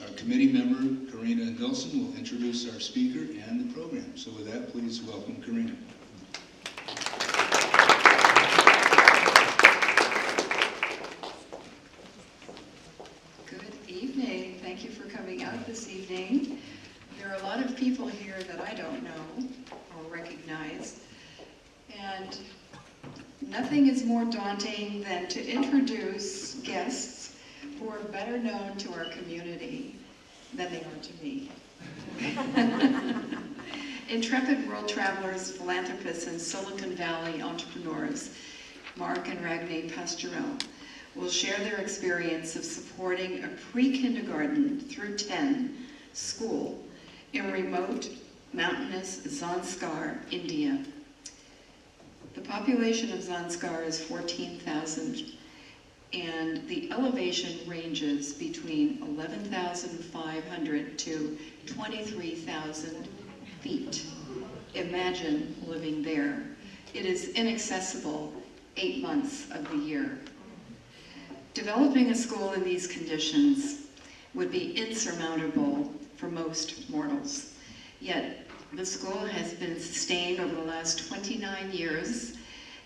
Our committee member, Karina Nilsson, will introduce our speaker and the program. So with that, please welcome Karina. Good evening. Thank you for coming out this evening. There are a lot of people here that I don't know or recognize, and nothing is more daunting than to introduce guests who are better known to our community than they are to me. Intrepid world travelers, philanthropists, and Silicon Valley entrepreneurs, Marc and Ragni Pasturel, will share their experience of supporting a pre-kindergarten through 10 school in remote, mountainous Zanskar, India. The population of Zanskar is 14,000, and the elevation ranges between 11,500 to 23,000 feet. Imagine living there. It is inaccessible 8 months of the year. Developing a school in these conditions would be insurmountable for most mortals. Yet, the school has been sustained over the last 29 years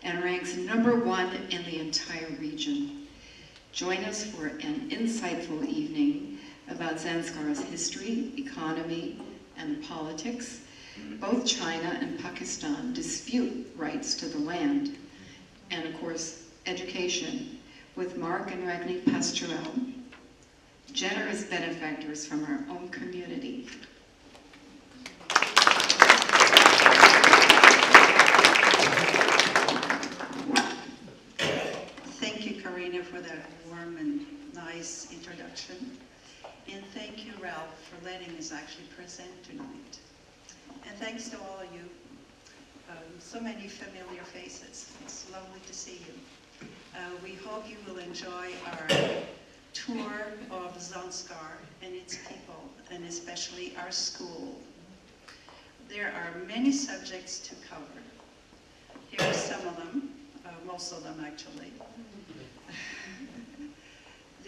and ranks #1 in the entire region. Join us for an insightful evening about Zanskar's history, economy, and politics. Both China and Pakistan dispute rights to the land, and of course, education, with Marc and Ragni Pasturel, generous benefactors from our own community. Thank you, Karina, for that warm and nice introduction. And thank you, Ralph, for letting us actually present tonight. And thanks to all of you. So many familiar faces. It's lovely to see you. We hope you will enjoy our tour of Zanskar and its people, and especially our school. There are many subjects to cover. Here are some of them, most of them actually.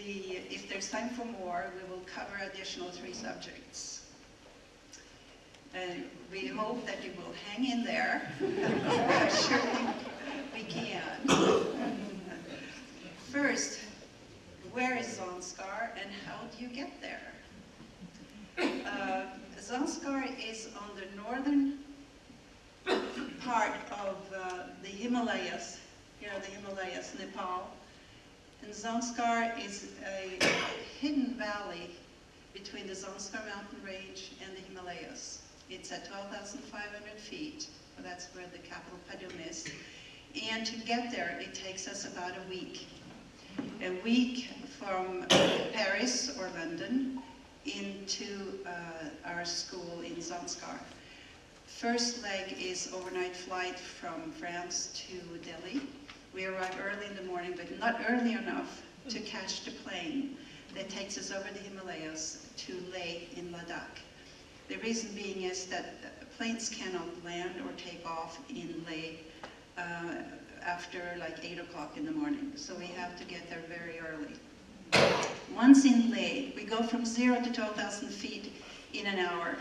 If there's time for more, we will cover additional 3 subjects. And we hope that you will hang in there. Surely we can. First, where is Zanskar and how do you get there? Zanskar is on the northern part of the Himalayas. Here are the Himalayas, Nepal. And Zanskar is a hidden valley between the Zanskar mountain range and the Himalayas. It's at 12,500 feet. Well, that's where the capital Padum is. And to get there, it takes us about a week. A week from Paris or London into our school in Zanskar. First leg is overnight flight from France to Delhi. We arrive early in the morning, but not early enough to catch the plane that takes us over the Himalayas to Leh in Ladakh. The reason being is that planes cannot land or take off in Leh after like 8 o'clock in the morning. So we have to get there very early. Once in Leh, we go from 0 to 12,000 feet in an hour.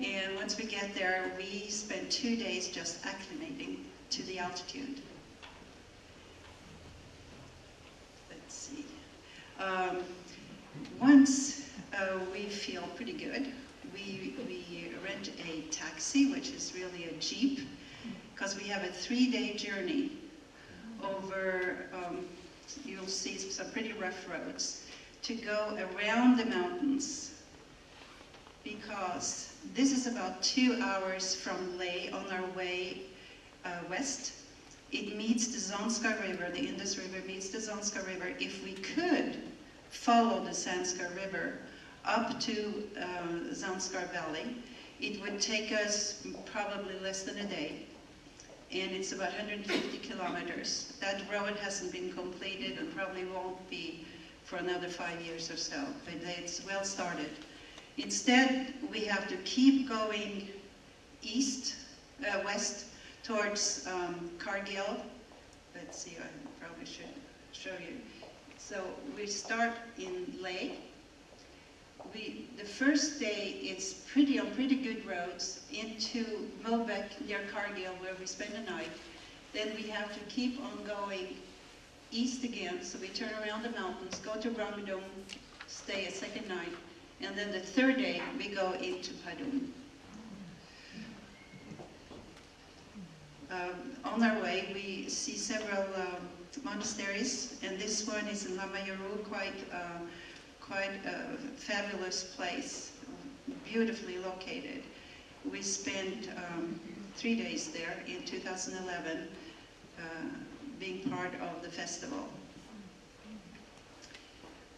And once we get there, we spend 2 days just acclimating to the altitude. Let's see. Once we feel pretty good, we rent a taxi, which is really a jeep, because we have a 3-day journey over, you'll see some pretty rough roads, to go around the mountains, because this is about 2 hours from Leh on our way west. It meets the Zanskar River, the Indus River meets the Zanskar River. If we could follow the Zanskar River up to Zanskar Valley, it would take us probably less than a day. And it's about 150 kilometers. That road hasn't been completed and probably won't be for another 5 years or so, but it's well started. Instead, we have to keep going west towards Kargil. Let's see, I probably should show you. So we start in Leh, first day, it's on pretty good roads into Mobek near Cargill, where we spend the night. Then we have to keep on going east again, so we turn around the mountains, go to Ramudong, stay a second night, and then the third day we go into Padum. On our way, we see several monasteries, and this one is in Lamayuru, quite a fabulous place, beautifully located. We spent 3 days there in 2011, being part of the festival.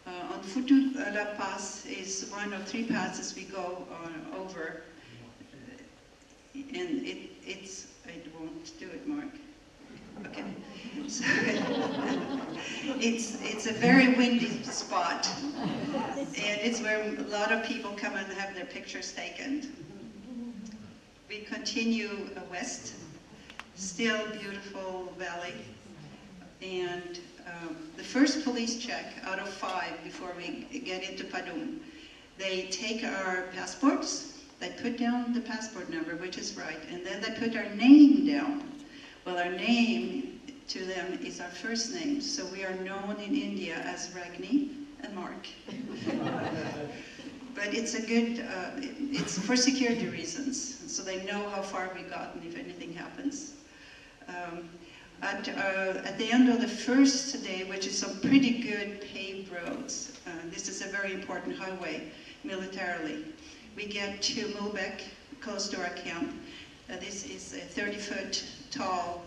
On Futu La Pass is one of 3 passes we go over, and I won't do it, Mark. Okay. So it's a very windy spot, and it's where a lot of people come and have their pictures taken. We continue west, still beautiful valley, and the first police check out of 5 before we get into Padum, they take our passports, they put down the passport number, which is right, and then they put our name down. Well, our name to them is our first name, so we are known in India as Ragni and Marc. But it's a good, it's for security reasons, so they know how far we got and if anything happens. At the end of the first day, which is some pretty good paved roads, this is a very important highway militarily. We get to Mulbeck, close to our camp. This is a 30-foot tall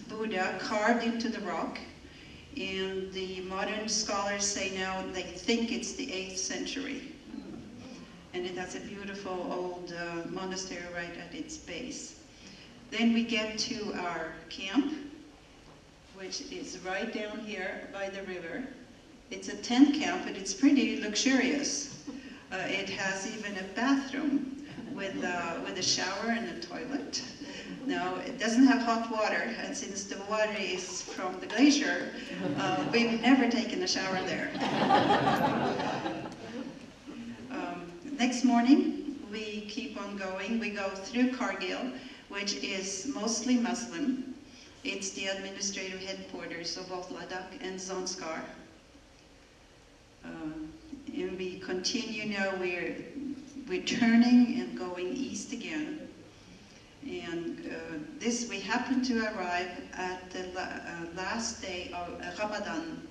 Buddha carved into the rock, and the modern scholars say now they think it's the 8th century. And it has a beautiful old monastery right at its base. Then we get to our camp, which is right down here by the river. It's a tent camp, but it's pretty luxurious. It has even a bathroom with a shower and a toilet. Now, it doesn't have hot water, and since the water is from the glacier, we've never taken a shower there. Next morning, we keep on going. We go through Cargill, which is mostly Muslim. It's the administrative headquarters of both Ladakh and Zanskar. And we continue now, we're turning and going east again. And we happen to arrive at the last day of Ramadan.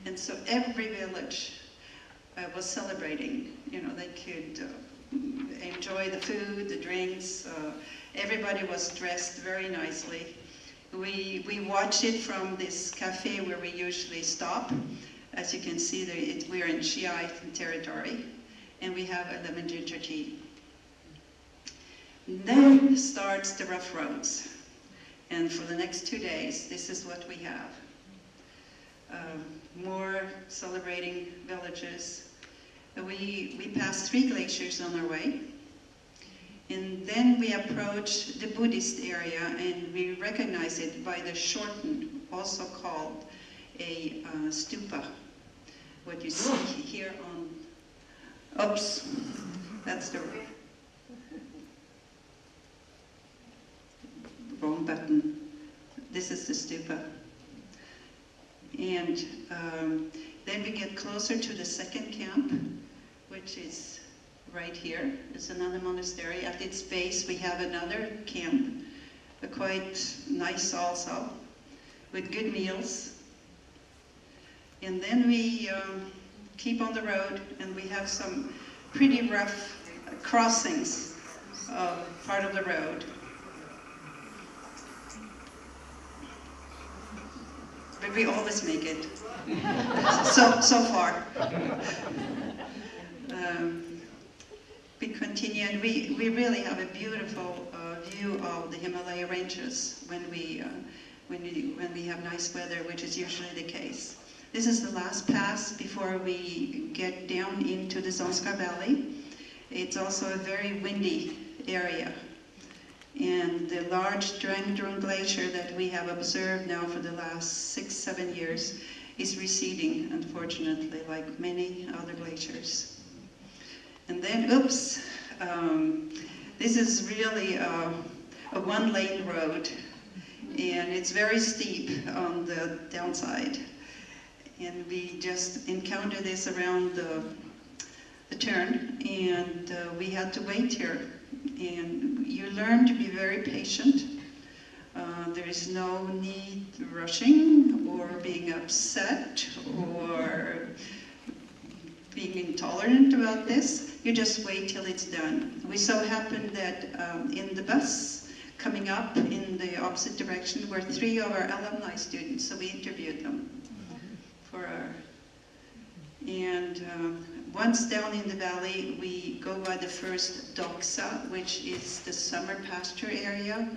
And so every village was celebrating. You know, they could enjoy the food, the drinks. Everybody was dressed very nicely. We watch it from this cafe where we usually stop. As you can see, we're in Shiite territory, and we have a lemon ginger tea. Then starts the rough roads, and for the next 2 days, this is what we have. More celebrating villages. We pass 3 glaciers on our way, and then we approach the Buddhist area, and we recognize it by the shortened, also called a stupa. What you see here on, oops, that's the wrong button. This is the stupa. And then we get closer to the second camp, which is right here. It's another monastery. At its base, we have another camp, quite nice also, with good meals. And then we keep on the road, and we have some pretty rough crossings of part of the road. But we always make it, so far. We continue, and we really have a beautiful view of the Himalaya ranges when we have nice weather, which is usually the case. This is the last pass before we get down into the Zanskar Valley. It's also a very windy area. And the large Drangdrung Glacier that we have observed now for the last 6-7 years is receding, unfortunately, like many other glaciers. And then, oops, this is really a one-lane road, and it's very steep on the downside. And we just encountered this around the turn, and we had to wait here. And you learn to be very patient. There is no need rushing or being upset or being intolerant about this. You just wait till it's done. We so happened that in the bus coming up in the opposite direction were 3 of our alumni students, so we interviewed them for our... And once down in the valley, we go by the first doxa, which is the summer pasture area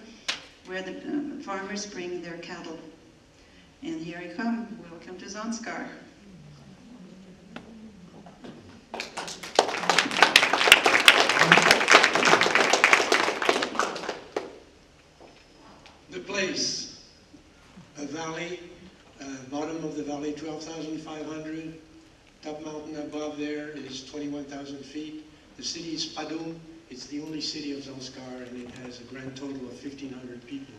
where the farmers bring their cattle. And here I come. Welcome to Zanskar. The place, a valley, bottom of the valley 12,500, top mountain above there is 21,000 feet. The city is Padum. It's the only city of Zanskar, and it has a grand total of 1,500 people.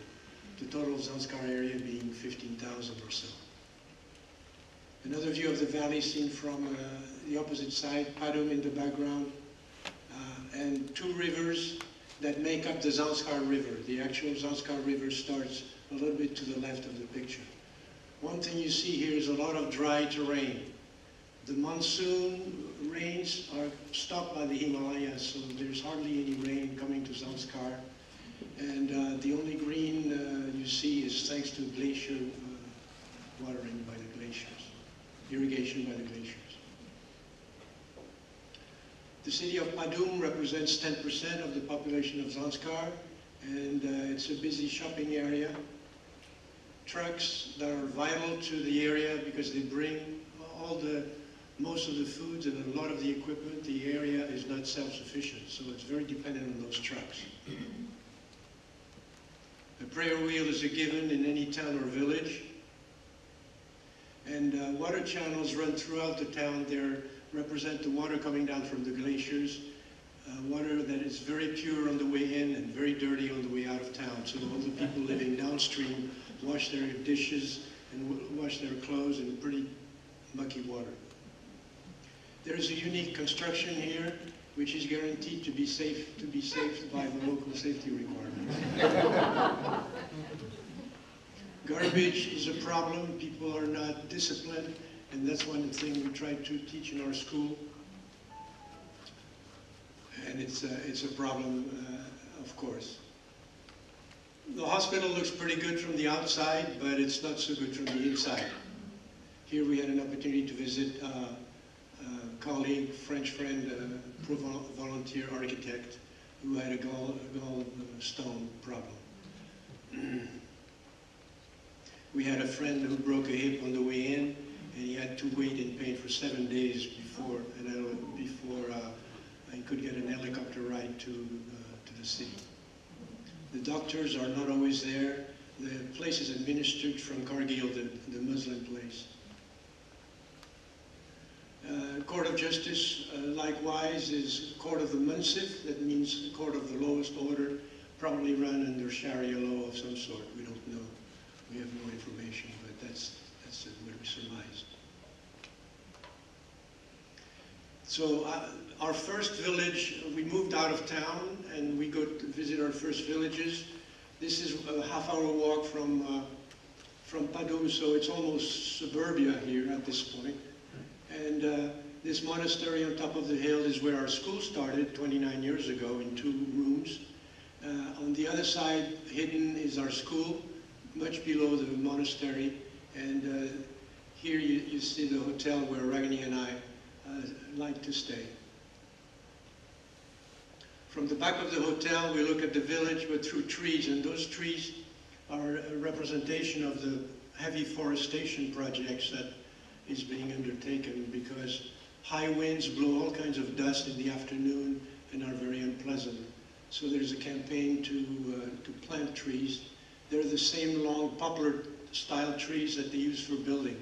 The total of Zanskar area being 15,000 or so. Another view of the valley seen from the opposite side, Padum in the background, and 2 rivers that make up the Zanskar River. The actual Zanskar River starts a little bit to the left of the picture. One thing you see here is a lot of dry terrain. The monsoon rains are stopped by the Himalayas, so there's hardly any rain coming to Zanskar. And the only green you see is thanks to glacier watering by the glaciers, irrigation by the glaciers. The city of Padum represents 10% of the population of Zanskar, and it's a busy shopping area. Trucks that are vital to the area because they bring most of the foods and a lot of the equipment. The area is not self-sufficient, so it's very dependent on those trucks. A prayer wheel is a given in any town or village. And water channels run throughout the town. They represent the water coming down from the glaciers, water that is very pure on the way in and very dirty on the way out of town. So all the people living downstream wash their dishes and wash their clothes in pretty mucky water. There is a unique construction here, which is guaranteed to be safe by the local safety requirements. Garbage is a problem. People are not disciplined, and that's one thing we try to teach in our school. And it's a problem, of course. The hospital looks pretty good from the outside, but it's not so good from the inside. Here we had an opportunity to visit a colleague, French friend, volunteer architect, who had a gallstone problem. We had a friend who broke a hip on the way in, and he had to wait in pain for 7 days before he could get an helicopter ride to the city. The doctors are not always there. The place is administered from Kargil, the Muslim place. Court of Justice, likewise, is Court of the Munsif. That means Court of the lowest order, probably run under Sharia law of some sort. We don't know. We have no information, but that's what we surmise. So our first village, we moved out of town and we go to visit our first villages. This is a half-hour walk from Padum, so it's almost suburbia here at this point. And this monastery on top of the hill is where our school started 29 years ago in 2 rooms. On the other side, hidden, is our school, much below the monastery. And here you see the hotel where Ragni and I like to stay. From the back of the hotel, we look at the village, but through trees, and those trees are a representation of the heavy forestation projects that is being undertaken, because high winds blow all kinds of dust in the afternoon and are very unpleasant. So there's a campaign to plant trees. They're the same long poplar-style trees that they use for building.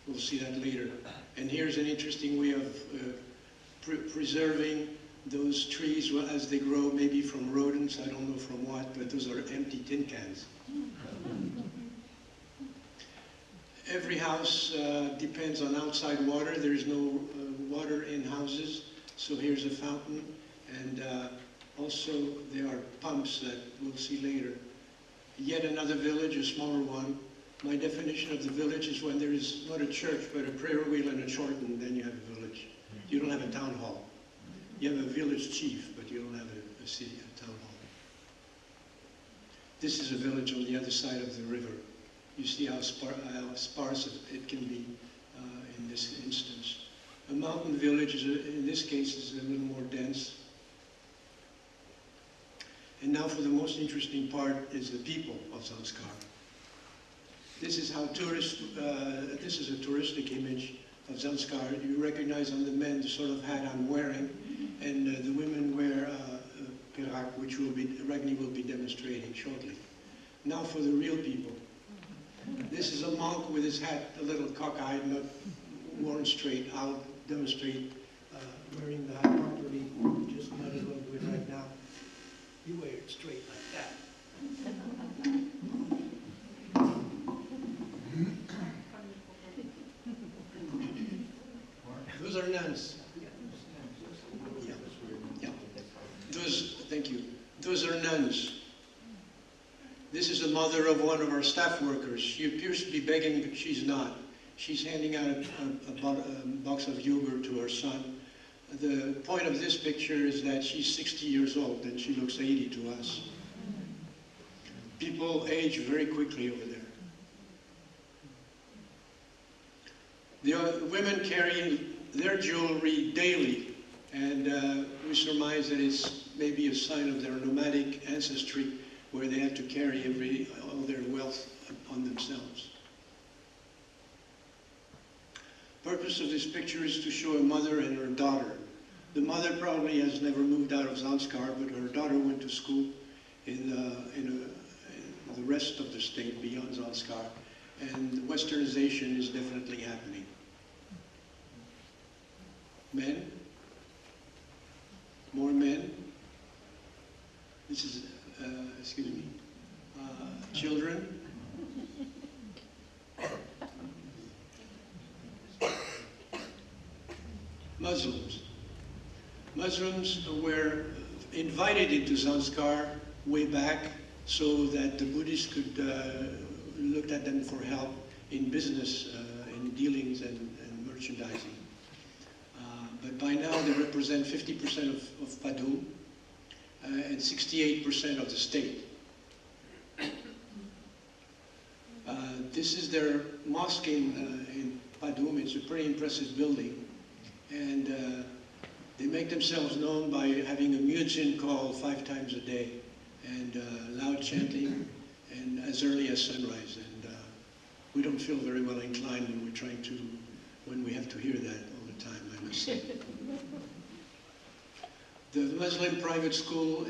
We'll see that later. And here's an interesting way of preserving those trees as they grow, maybe from rodents, I don't know from what, but those are empty tin cans. Every house depends on outside water. There is no water in houses, so here's a fountain, and also there are pumps that we'll see later. Yet another village, a smaller one. My definition of the village is when there is not a church, but a prayer wheel and a chorten, then you have a village. You don't have a town hall. You have a village chief, but you don't have a town hall. This is a village on the other side of the river. You see how sparse it can be in this instance. A mountain village, in this case, is a little more dense. And now for the most interesting part is the people of Zanskar. This is how this is a touristic image of Zanskar. You recognize on the men the sort of hat I'm wearing, and the women wear perak, which Ragni will be demonstrating shortly. Now for the real people. This is a monk with his hat a little cockeyed, not worn straight. I'll demonstrate wearing the hat properly. Just might as well do it right now. You wear it straight like that. Those are nuns. Yeah. Thank you. Those are nuns. This is the mother of one of our staff workers. She appears to be begging, but she's not. She's handing out a box of yogurt to her son. The point of this picture is that she's 60 years old and she looks 80 to us. People age very quickly over there. The women carry their jewelry daily, and we surmise that it's maybe a sign of their nomadic ancestry, where they have to carry all their wealth on themselves. Purpose of this picture is to show a mother and her daughter. The mother probably has never moved out of Zanskar, but her daughter went to school in the rest of the state beyond Zanskar, and westernization is definitely happening. Men? More men? This is, excuse me, children? Muslims. Muslims were invited into Zanskar way back so that the Buddhists could look at them for help in business, in dealings and merchandising. But by now they represent 50% of Padum and 68% of the state. This is their mosque in Padum. It's a pretty impressive building. And they make themselves known by having a muezzin call 5 times a day, and loud chanting, and as early as sunrise. And we don't feel very well inclined when we have to hear that all the time, I must say. The Muslim private school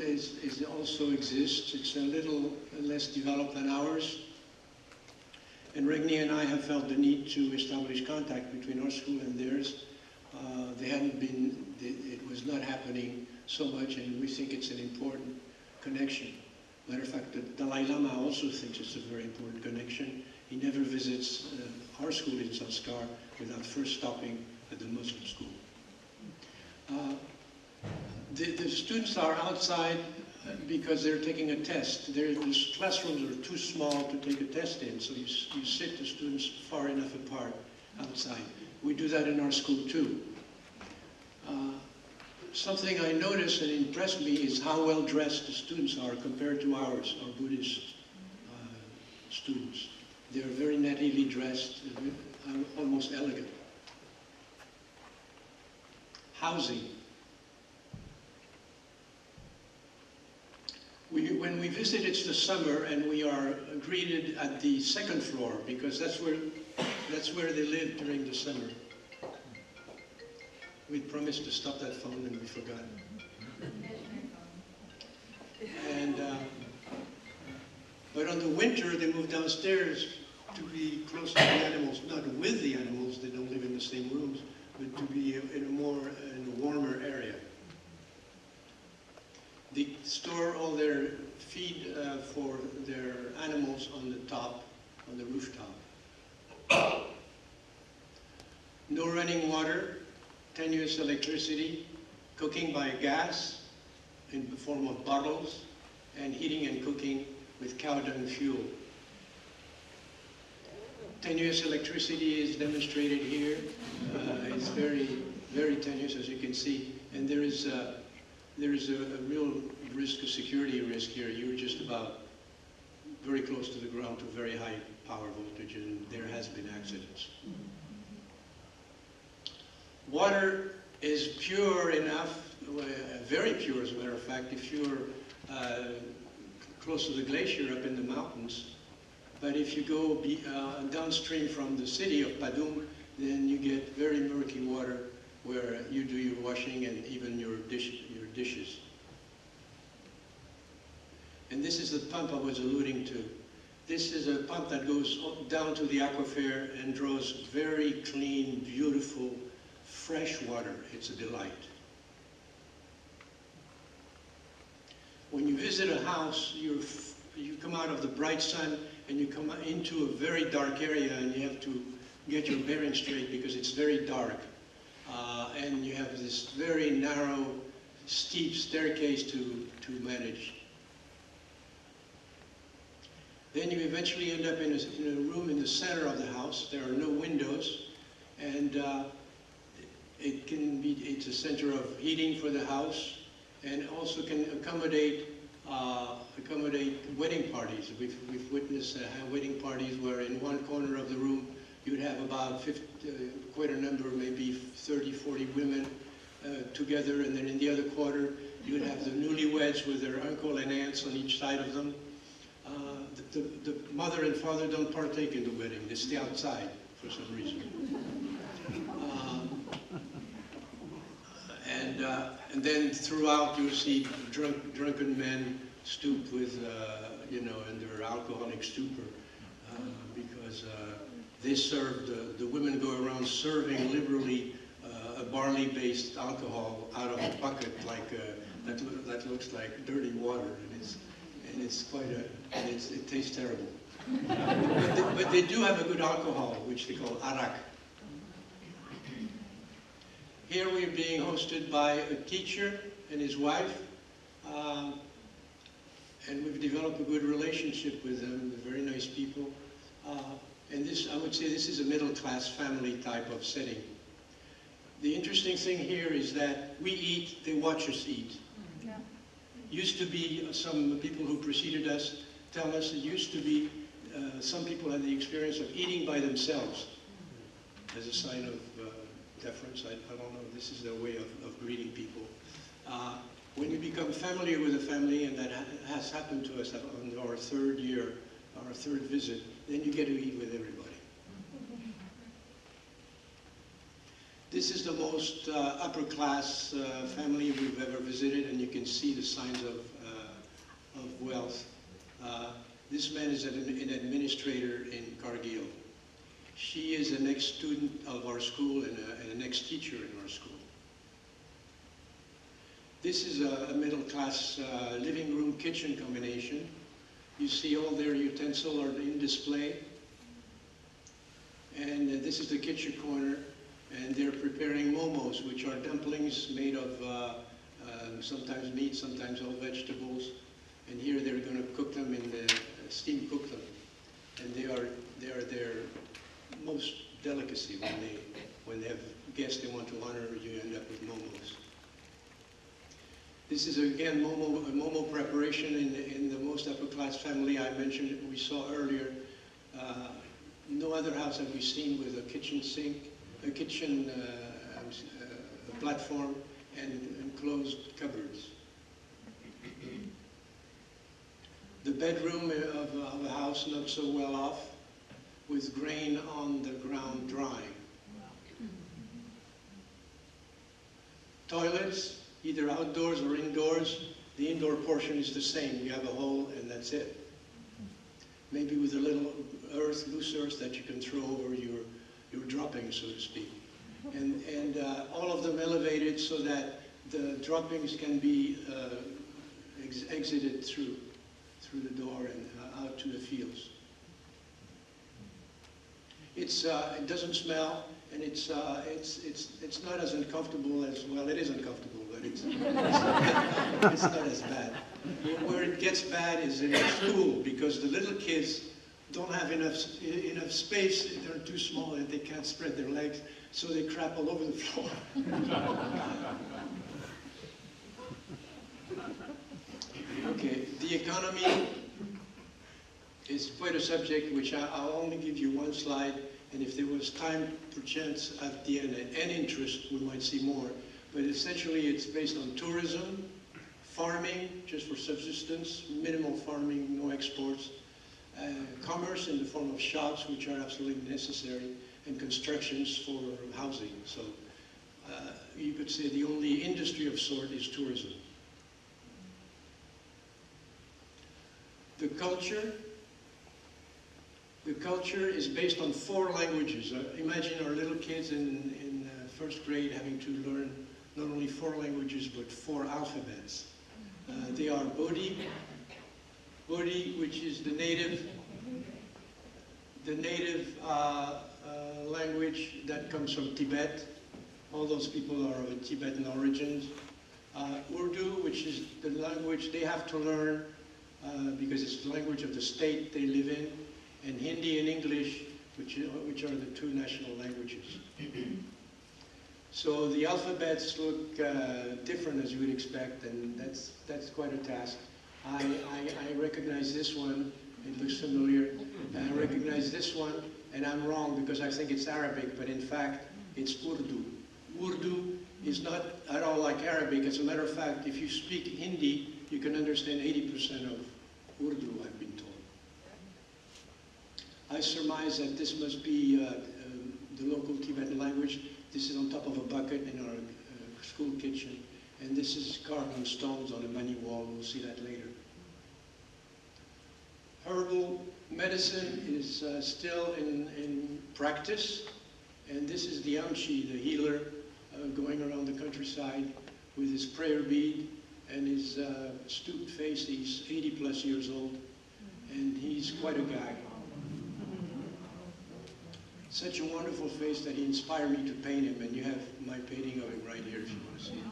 also exists. It's a little less developed than ours. And Ragni and I have felt the need to establish contact between our school and theirs. It was not happening so much, and we think it's an important connection. Matter of fact, the Dalai Lama also thinks it's a very important connection. He never visits our school in Zanskar without first stopping at the Muslim school. The students are outside because they're taking a test. The classrooms are too small to take a test in, so you sit the students far enough apart outside. We do that in our school too. Something I noticed and impressed me is how well dressed the students are compared to our Buddhist students. They're very neatly dressed, almost elegant. Housing. When we visit, it's the summer, and we are greeted at the second floor because that's where they live during the summer. We promised to stop that phone and we forgot. And but on the winter, they move downstairs to be close to the animals, not with the animals. They don't live in the same rooms, but to be in a warmer for their animals on the top, on the rooftop. No running water, tenuous electricity, cooking by gas in the form of bottles, and heating and cooking with cow dung fuel. Tenuous electricity is demonstrated here. It's very, very tenuous, as you can see, and there is a real risk, a security risk here. You're just about very close to the ground to very high power voltage, and there has been accidents. Water is pure enough, very pure as a matter of fact, if you're close to the glacier up in the mountains. But if you go downstream from the city of Padum, then you get very murky water where you do your washing and even your dishes. And this is the pump I was alluding to. This is a pump that goes down to the aquifer and draws very clean, beautiful, fresh water. It's a delight. When you visit a house, you come out of the bright sun and you come into a very dark area, and you have to get your bearings straight because it's very dark. And you have this very narrow, steep staircase to manage. Then you eventually end up in a room in the center of the house. There are no windows, and it's a center of heating for the house, and also can accommodate wedding parties. We've witnessed wedding parties where in one corner of the room you'd have about quite a number, maybe 30, 40 women together, and then in the other quarter you'd have the newlyweds with their uncle and aunts on each side of them. The mother and father don't partake in the wedding. They stay outside for some reason. And then throughout you'll see drunken men stoop with, in their alcoholic stupor, because they serve, the women go around serving liberally a barley-based alcohol out of a bucket like that looks like dirty water, and it's quite it tastes terrible. But they do have a good alcohol, which they call arak. Here we're being hosted by a teacher and his wife, and we've developed a good relationship with them. They're very nice people. And this, I would say, this is a middle-class family type of setting. The interesting thing here is that we eat, they watch us eat. Yeah. Used to be, some people who preceded us tell us it used to be, some people had the experience of eating by themselves as a sign of deference. I don't know, this is their way of greeting people. When you become familiar with a family, and that has happened to us on our third year, our third visit, then you get to eat with everybody. This is the most upper class family we've ever visited, and you can see the signs of wealth. This man is an administrator in Cargill. She is an ex-student of our school and an ex-teacher in our school. This is a middle-class living room kitchen combination. You see all their utensils are in display. And this is the kitchen corner, and they're preparing momos, which are dumplings made of sometimes meat, sometimes all vegetables. And here they're going to cook them in the steam cook them. And they are their most delicacy when they have guests they want to honor. You end up with momos. This is again a momo preparation in the most upper class family I mentioned. We saw earlier. No other house have we seen with a kitchen sink, a kitchen platform, and enclosed cupboards. The bedroom of a house not so well off, with grain on the ground drying. Toilets, either outdoors or indoors. The indoor portion is the same. You have a hole and that's it. Maybe with a little earth, loose earth that you can throw over your droppings, so to speak. And all of them elevated so that the droppings can be exited through through the door and out to the fields. It doesn't smell, and it's not as uncomfortable as, well, it is uncomfortable, but it's not as bad. Where it gets bad is in school, because the little kids don't have enough space. They're too small and they can't spread their legs, so they crap all over the floor. Okay, the economy is quite a subject which I'll only give you one slide, and if there was time, perchance at the end, and interest, we might see more. But essentially it's based on tourism, farming, just for subsistence, minimal farming, no exports, commerce in the form of shops, which are absolutely necessary, and constructions for housing. So you could say the only industry of sort is tourism. The culture is based on 4 languages. Imagine our little kids in first grade having to learn not only 4 languages, but 4 alphabets. They are Bodhi, which is the native language that comes from Tibet. All those people are of Tibetan origins. Urdu, which is the language they have to learn because it's the language of the state they live in, and Hindi and English, which are the 2 national languages. So the alphabets look different, as you would expect, and that's quite a task. I recognize this one, it looks familiar. I recognize this one, and I'm wrong because I think it's Arabic, but in fact, it's Urdu. Urdu is not at all like Arabic. As a matter of fact, if you speak Hindi, you can understand 80% of Urdu, I've been told. I surmise that this must be the local Tibetan language. This is on top of a bucket in our school kitchen, and this is carved on stones on a money wall. We'll see that later. Herbal medicine is still in practice, and this is the Amchi, the healer, going around the countryside with his prayer bead and his stooped face. He's 80+ years old, and he's quite a guy. Such a wonderful face that he inspired me to paint him, and you have my painting of him right here if you want to see it.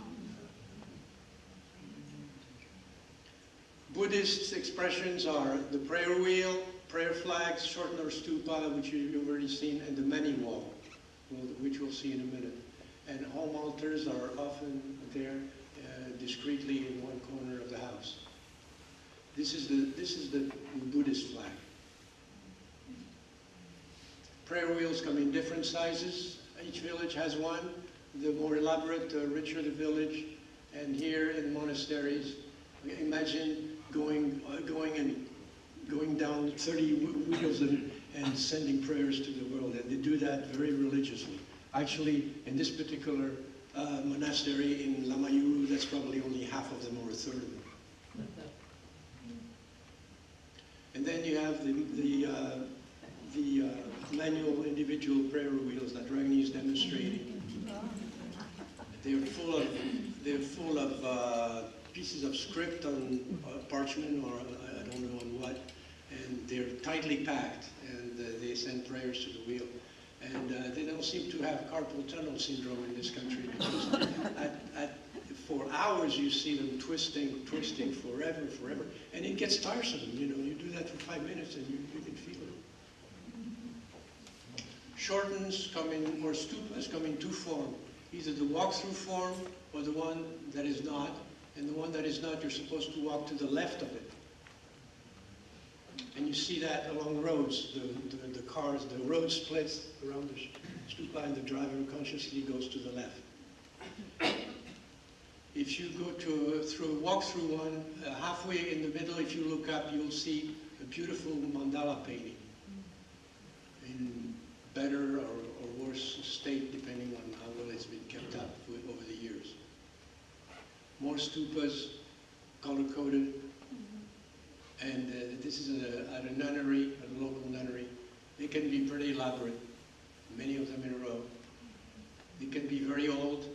Buddhist expressions are the prayer wheel, prayer flags, short North stupa, which you've already seen, and the many wall, which we'll see in a minute. And home altars are often there discreetly in one corner of the house. This is the Buddhist flag. Prayer wheels come in different sizes. Each village has one. The more elaborate, the richer the village. And here in monasteries, imagine going down 30 wheels and sending prayers to the world. And they do that very religiously. Actually, in this particular monastery in Lamayuru, that's probably only half of them or a third of them. And then you have the manual individual prayer wheels that Ragni is demonstrating. They're full of pieces of script on parchment, or I don't know on what, and they're tightly packed, and they send prayers to the wheel. And they don't seem to have carpal tunnel syndrome in this country, because for hours you see them twisting forever, and it gets tiresome. You know, you do that for 5 minutes and you can feel it. Shortens come in, or stupas come in 2 forms. Either the walk-through form or the one that is not. And the one that is not, you're supposed to walk to the left of it. And you see that along roads. The cars, the road splits around the stupa, and the driver consciously goes to the left. If you go through a walk-through one, halfway in the middle, if you look up, you'll see a beautiful mandala painting in better or worse state, depending on how well it's been kept up over the years. More stupas, color-coded, and this is at a nunnery, at a local nunnery. They can be pretty elaborate, many of them in a row. They can be very old,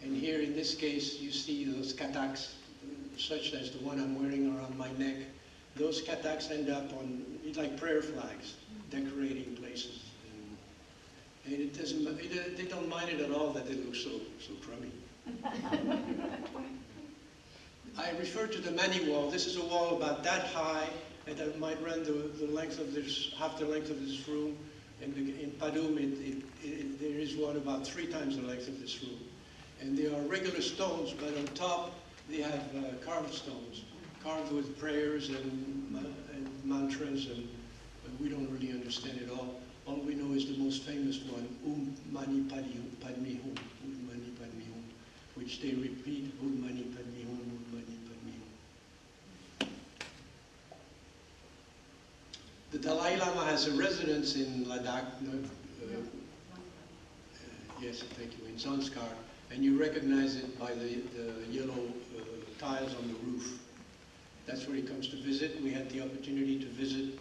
and here in this case you see those kataks, such as the one I'm wearing around my neck, those kataks end up on, like prayer flags, decorating places. And it doesn't, they don't mind it at all that they look so crummy. I refer to the mani wall. This is a wall about that high, and that might run the length of this, half the length of this room. And in Padum, there is one about 3 times the length of this room. And they are regular stones, but on top they have carved stones, carved with prayers and mantras, and we don't really understand it all. All we know is the most famous one, Mani Padme Hum, Mani Padme Hum, which they repeat, Mani Padme Hum, Mani Padme Hum. The Dalai Lama has a residence in Ladakh, yes, thank you, in Zanskar, and you recognize it by the yellow tiles on the roof. That's where he comes to visit. We had the opportunity to visit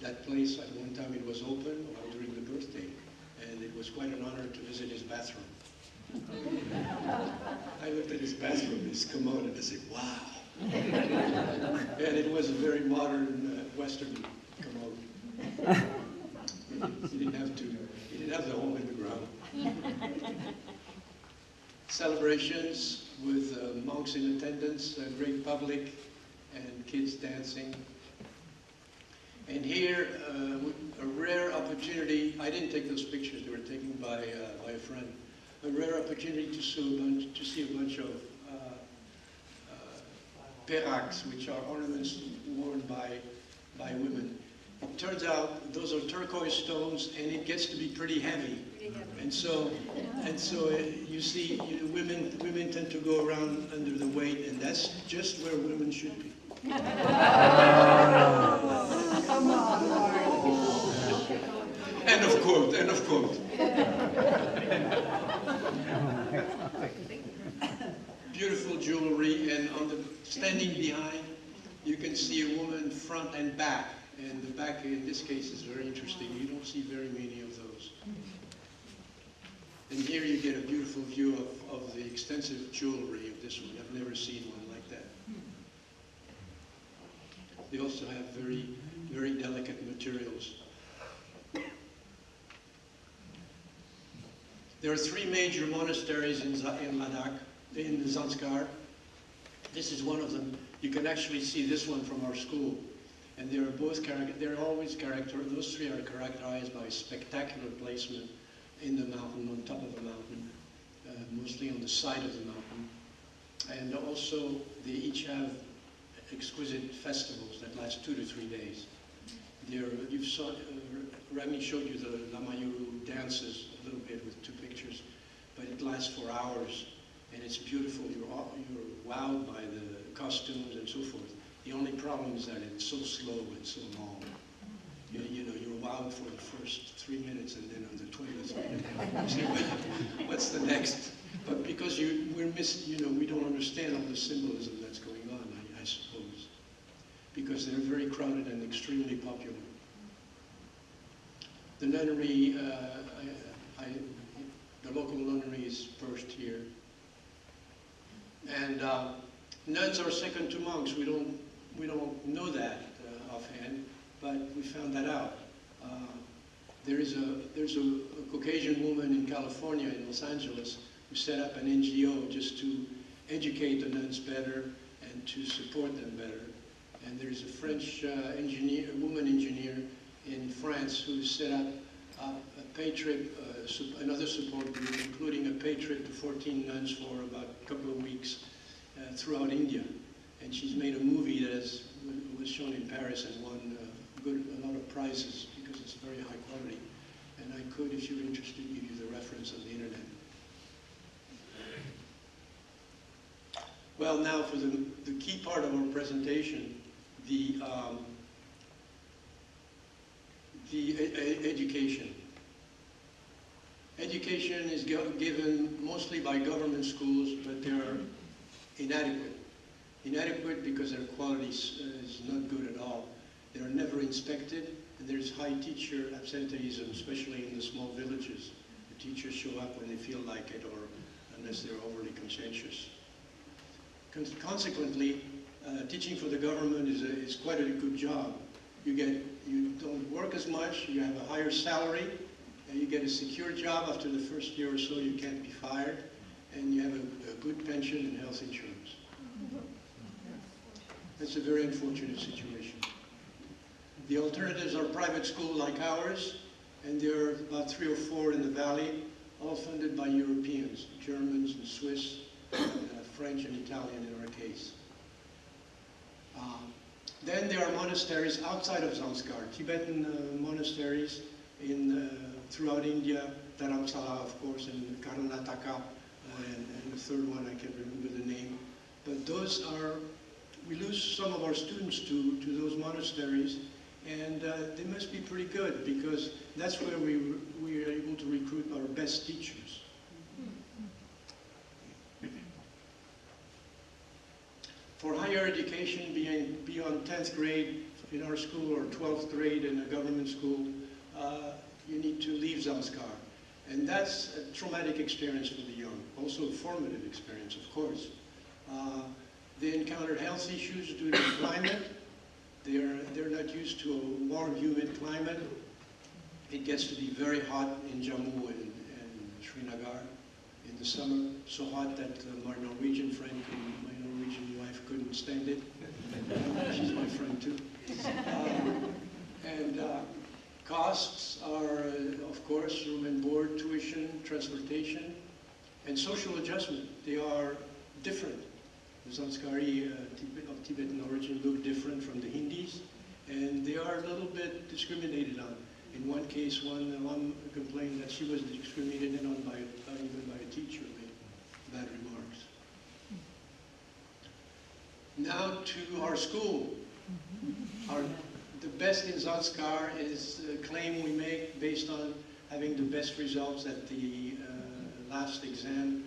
that place. At one time it was open during the birthday, and it was quite an honor to visit his bathroom. I looked at his bathroom, his commode, and I said, wow. And it was a very modern Western commode. He didn't have the hole in the ground. Celebrations with monks in attendance, a great public, and kids dancing. And here, a rare opportunity, I didn't take those pictures, they were taken by a friend. A rare opportunity to see a bunch of peraks, which are ornaments worn by women. It turns out those are turquoise stones, and it gets to be pretty heavy. And so you see, women tend to go around under the weight, and that's just where women should be. Come on, Marc. End of quote, end of quote. Beautiful jewelry, and standing behind, you can see a woman front and back. And the back, in this case, is very interesting. You don't see very many of those. And here you get a beautiful view of the extensive jewelry of this one. I've never seen one like that. They also have very, very delicate materials. There are 3 major monasteries in Ladakh, in Zanskar. This is one of them. You can actually see this one from our school. And they're always those 3 are characterized by spectacular placement in the mountain, on top of the mountain, mostly on the side of the mountain. And also, they each have exquisite festivals that last 2 to 3 days. Ragni showed you the Lamayuru dances a little bit with 2 pictures, but it lasts for hours, and it's beautiful. You're wowed by the costumes and so forth. The only problem is that it's so slow and so long. You know, you're wowed for the first 3 minutes, and then on the 20th minute, you say, what's the next? But because we don't understand all the symbolism that's going on, I suppose, because they're very crowded and extremely popular. The nunnery, the local nunnery is perched here, and nuns are second to monks. We don't know that offhand, but we found that out. There's a Caucasian woman in California, in Los Angeles, who set up an NGO just to educate the nuns better and to support them better. And there's a French woman engineer in France who set up a pay trip, another support group, including a pay trip to 14 nuns for about a couple of weeks throughout India. And she's made a movie that was shown in Paris and won a lot of prizes because it's very high quality. And I could, if you're interested, give you the reference on the internet. Well, now for the key part of our presentation, the education. Education is given mostly by government schools, but they're inadequate. Inadequate because their quality is not good at all. They're never inspected, and there's high teacher absenteeism, especially in the small villages. The teachers show up when they feel like it, or unless they're overly conscientious. Consequently, teaching for the government is quite a good job. You don't work as much, you have a higher salary, and you get a secure job. After the first year or so, you can't be fired, and you have a good pension and health insurance. That's a very unfortunate situation. The alternatives are private school like ours, and there are about 3 or 4 in the valley, all funded by Europeans, Germans and Swiss, French and Italian in our case. Then there are monasteries outside of Zanskar, Tibetan monasteries throughout India, Dharamsala, of course, and Karnataka, and the third one, I can't remember the name. But those are, we lose some of our students to those monasteries, and they must be pretty good, because that's where we are able to recruit our best teachers. For higher education beyond 10th grade in our school or 12th grade in a government school, you need to leave Zanskar. And that's a traumatic experience for the young, also a formative experience, of course. They encounter health issues due to the climate. They're not used to a warm, humid climate. It gets to be very hot in Jammu and Srinagar in the summer, so hot that my Norwegian friend, my Norwegian wife couldn't stand it. She's my friend too. Costs are, of course, room and board, tuition, transportation, and social adjustment. They are different. The Zanskari of Tibetan origin look different from the Hindis, and they are a little bit discriminated on. In one case, one mom complained that she was discriminated on even by a teacher, made bad remarks. Now to our school. The best in Zanskar is a claim we make based on having the best results at the last exam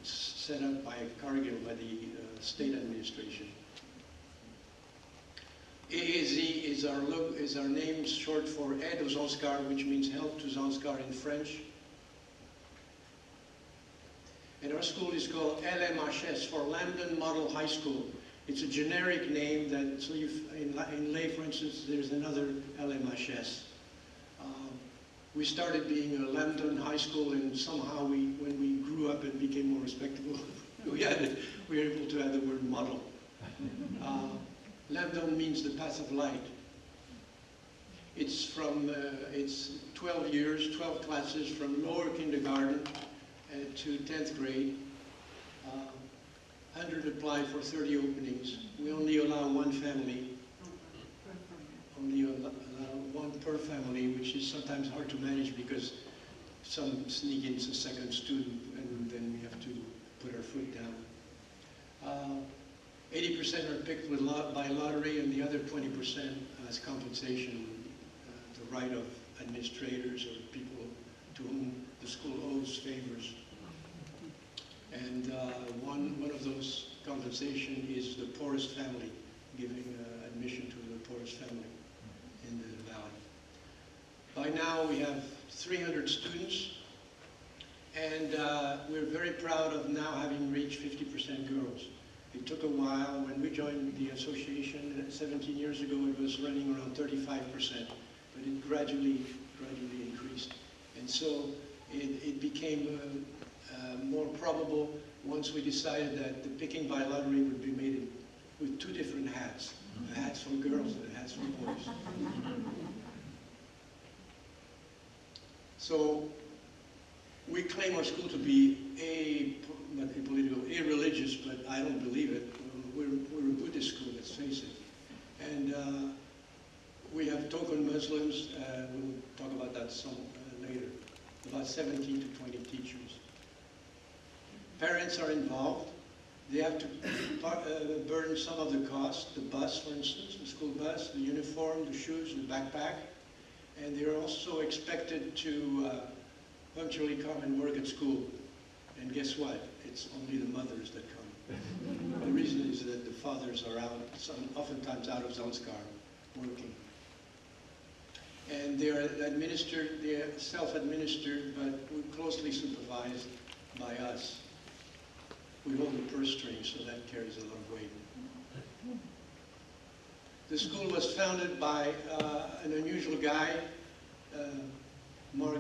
set up by Cargill, by the state administration. AaZ is our name short for Aide aux Zanskar, which means help to Zanskar in French. And our school is called LMHS, for Lambton Model High School. It's a generic name that, so in lay, for instance, there's another LMHS. We started being a Lambton High School, and somehow when we grew up and became more respectable, we were able to add the word model. Lambton means the path of light. It's 12 years, 12 classes from lower kindergarten to 10th grade. 100 apply for 30 openings. We only allow one family. Only allow one per family, which is sometimes hard to manage because some sneak in a second student, and then we have to put our foot down. 80% are picked by lottery, and the other 20% as compensation, the right of administrators or people to whom the school owes favors. And one of those compensation is the poorest family, giving admission to the poorest family in the valley. By now we have 300 students, and we're very proud of now having reached 50% girls. It took a while. When we joined the association 17 years ago, it was running around 35%, but it gradually increased. And so it became more probable once we decided that the picking by lottery would be made with 2 different hats, hats for girls and hats for boys. So we claim our school to be a-religious, but I don't believe it. We're a Buddhist school, let's face it. And we have token Muslims, we'll talk about that some later, about 17 to 20 teachers. Parents are involved. They have to burden some of the cost, the bus, for instance, the school bus, the uniform, the shoes, the backpack. And they're also expected to punctually come and work at school. And guess what? It's only the mothers that come. The reason is that the fathers are out, oftentimes out of Zanskar, working. And they're self-administered, but closely supervised by us. We hold the purse string, so that carries a lot of weight. The school was founded by an unusual guy, Marc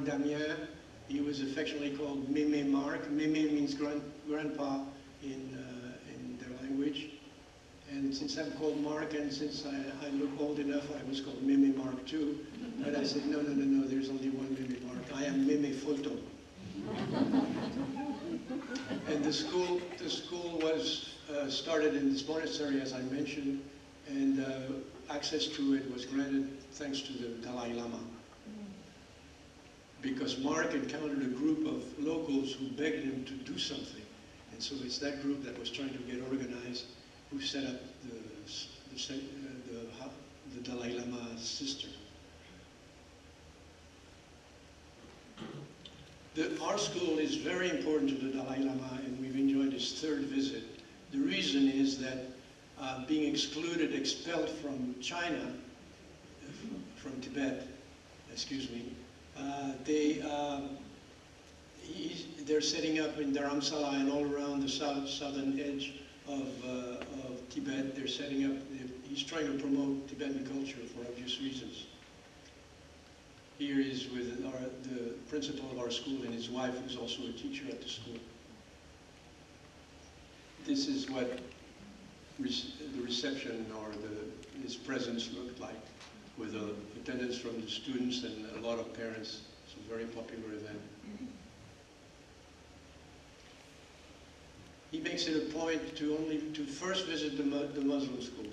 He was affectionately called Mémé Marc. Mémé means grandpa in their language. And since I'm called Marc, and since I look old enough, I was called Mémé Marc too. But I said, no, there's only one Mémé Marc. I am Mémé Photo. And the school was started in this monastery, as I mentioned, and access to it was granted thanks to the Dalai Lama. Because Marc encountered a group of locals who begged him to do something. And so it's that group that was trying to get organized who set up the Dalai Lama's sister. Our school is very important to the Dalai Lama, and we've enjoyed his third visit. The reason is that being expelled from China, from Tibet, excuse me, they're setting up in Dharamsala and all around the southern edge of Tibet. They're setting up, he's trying to promote Tibetan culture for obvious reasons. Here is with the principal of our school and his wife, who's also a teacher at the school. This is what the reception or his presence looked like, with attendance from the students and a lot of parents. It's a very popular event. He makes it a point to first visit the Muslim school.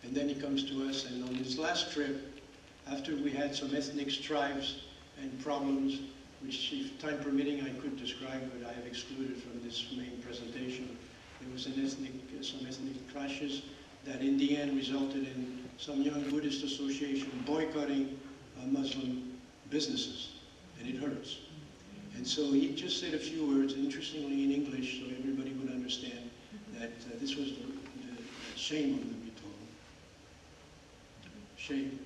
And then he comes to us, and on his last trip, after we had some ethnic strifes and problems, which if time permitting I could describe, but I have excluded from this main presentation. There was some ethnic clashes that in the end resulted in some young Buddhist association boycotting Muslim businesses, and it hurts. And so he just said a few words, interestingly in English, so everybody would understand that this was the shame of them, he told them. Shame.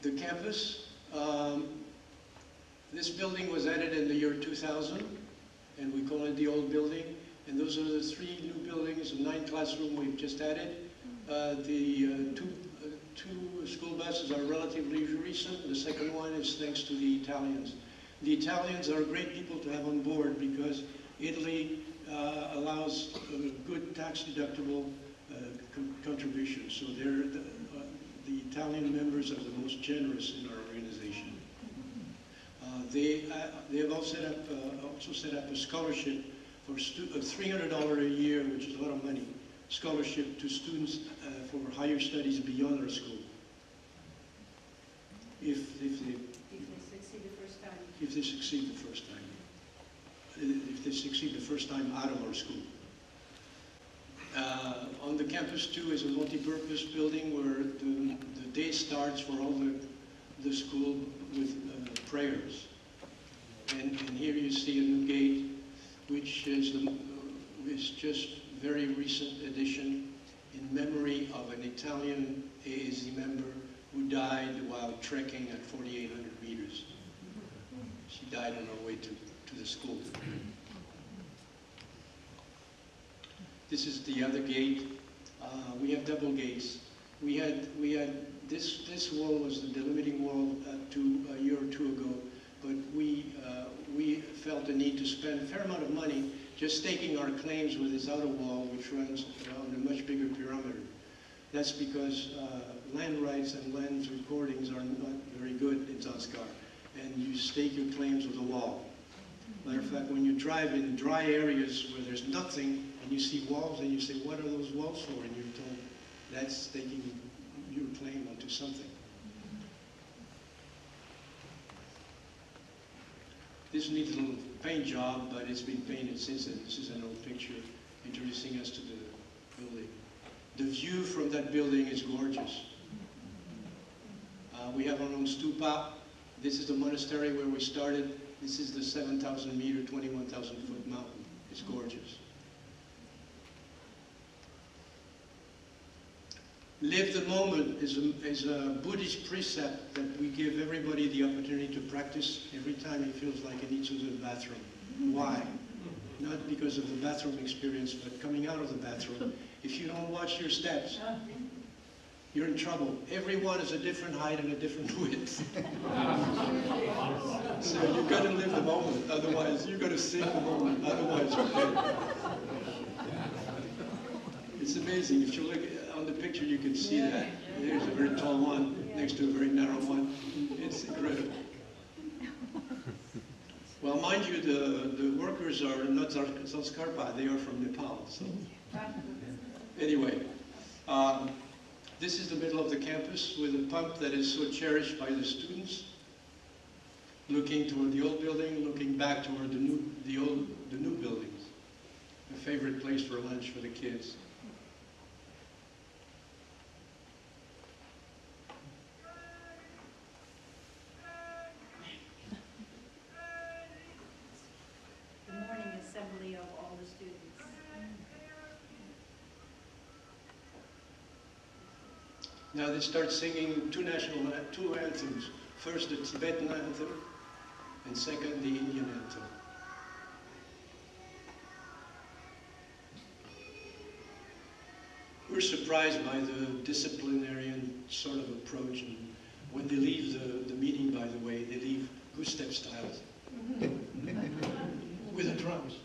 The campus, this building was added in the year 2000, and we call it the old building. And those are the 3 new buildings, the 9 classrooms we've just added. The two school buses are relatively recent. The second one is thanks to the Italians. The Italians are great people to have on board because Italy allows good tax-deductible contributions. So they're the Italian members are the most generous in our organization. They have also set up a scholarship for $300 a year, which is a lot of money, scholarship to students for higher studies beyond our school. If they succeed the first time. If they succeed the first time. If they succeed the first time out of our school. On the campus too is a multi-purpose building where the day starts for all the school with prayers. And here you see a new gate, which is just very recent addition in memory of an Italian AaZ member who died while trekking at 4,800 meters. She died on her way to the school. This is the other gate. We have double gates. We had this wall was the delimiting wall a year or two ago, but we felt the need to spend a fair amount of money just staking our claims with this outer wall, which runs around a much bigger perimeter. That's because land rights and land recordings are not very good in Zanskar, and you stake your claims with a wall. Matter of fact, when you drive in dry areas where there's nothing, and you see walls, and you say, what are those walls for? And you're told, that's staking your claim onto something. This needs a little paint job, but it's been painted since then. This is an old picture introducing us to the building. The view from that building is gorgeous. We have our own stupa. This is the monastery where we started. This is the 7,000 meter, 21,000 foot mountain. It's gorgeous. Live the moment is a Buddhist precept that we give everybody the opportunity to practice every time he feels like he needs to go to the bathroom. Why? not because of the bathroom experience, but coming out of the bathroom. If you don't watch your steps, you're in trouble. Everyone is a different height and a different width. So you've got to live the moment, otherwise you've got to sink the moment, otherwise you're dead. It's amazing. If you look on the picture, you can see that. There's a very tall one next to a very narrow one. It's incredible. Well, mind you, the workers are not Zanskar, they are from Nepal. So anyway, this is the middle of the campus with a pump that is so cherished by the students, looking toward the old building, looking back toward the new buildings. A favorite place for lunch for the kids. Assembly of all the students. Now they start singing two anthems. First the Tibetan anthem, and second the Indian anthem. We're surprised by the disciplinarian sort of approach, and when they leave the meeting, by the way, they leave goose step styles with the drums.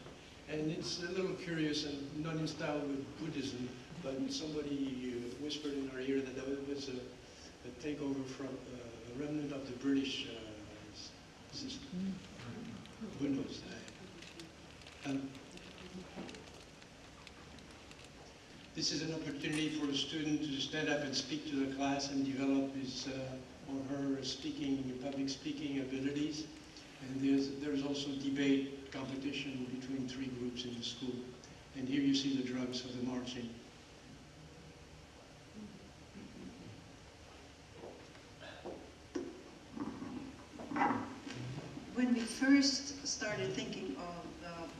And it's a little curious and not in style with Buddhism, but somebody whispered in our ear that that was a takeover from a remnant of the British system. Who knows? This is an opportunity for a student to stand up and speak to the class and develop his or her public speaking abilities. And there's also debate competition between three groups in the school. And here you see the drums of the marching. When we first started thinking of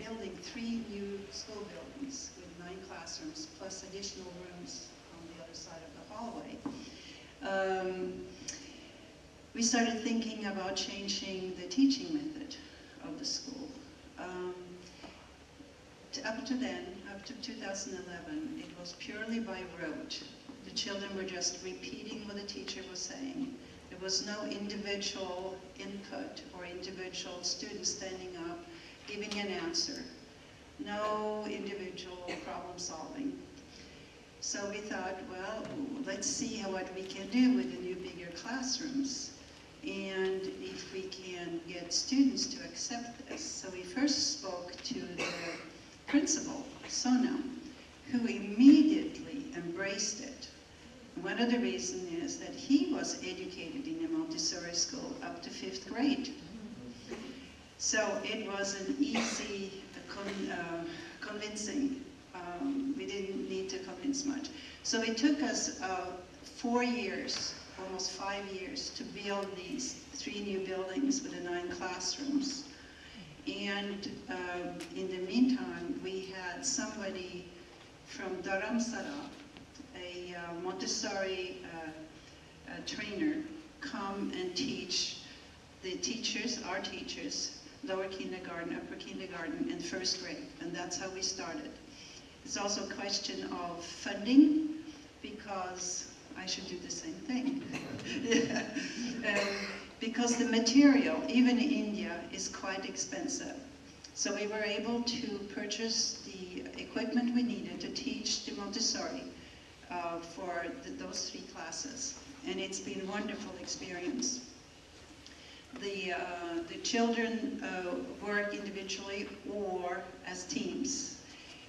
building 3 new school buildings with 9 classrooms plus additional rooms on the other side of the hallway, we started thinking about changing the teaching method of the school. Up to then, up to 2011, it was purely by rote. The children were just repeating what the teacher was saying. There was no individual input or individual student standing up, giving an answer. No individual problem solving. So we thought, well, let's see what we can do with the new bigger classrooms. And if we can get students to accept this. So we first spoke to the principal, Sonam, who immediately embraced it. One of the reasons is that he was educated in a Montessori school up to 5th grade. So it was an easy convincing. We didn't need to convince much. So it took us 4 years, almost 5 years, to build these 3 new buildings with the 9 classrooms. And in the meantime, we had somebody from Dharamsala, a Montessori trainer, come and teach the teachers, our teachers, lower kindergarten, upper kindergarten, and 1st grade. And that's how we started. It's also a question of funding, because I should do the same thing. Because the material, even in India, is quite expensive. So we were able to purchase the equipment we needed to teach the Montessori for those 3 classes. And it's been a wonderful experience. The children work individually or as teams.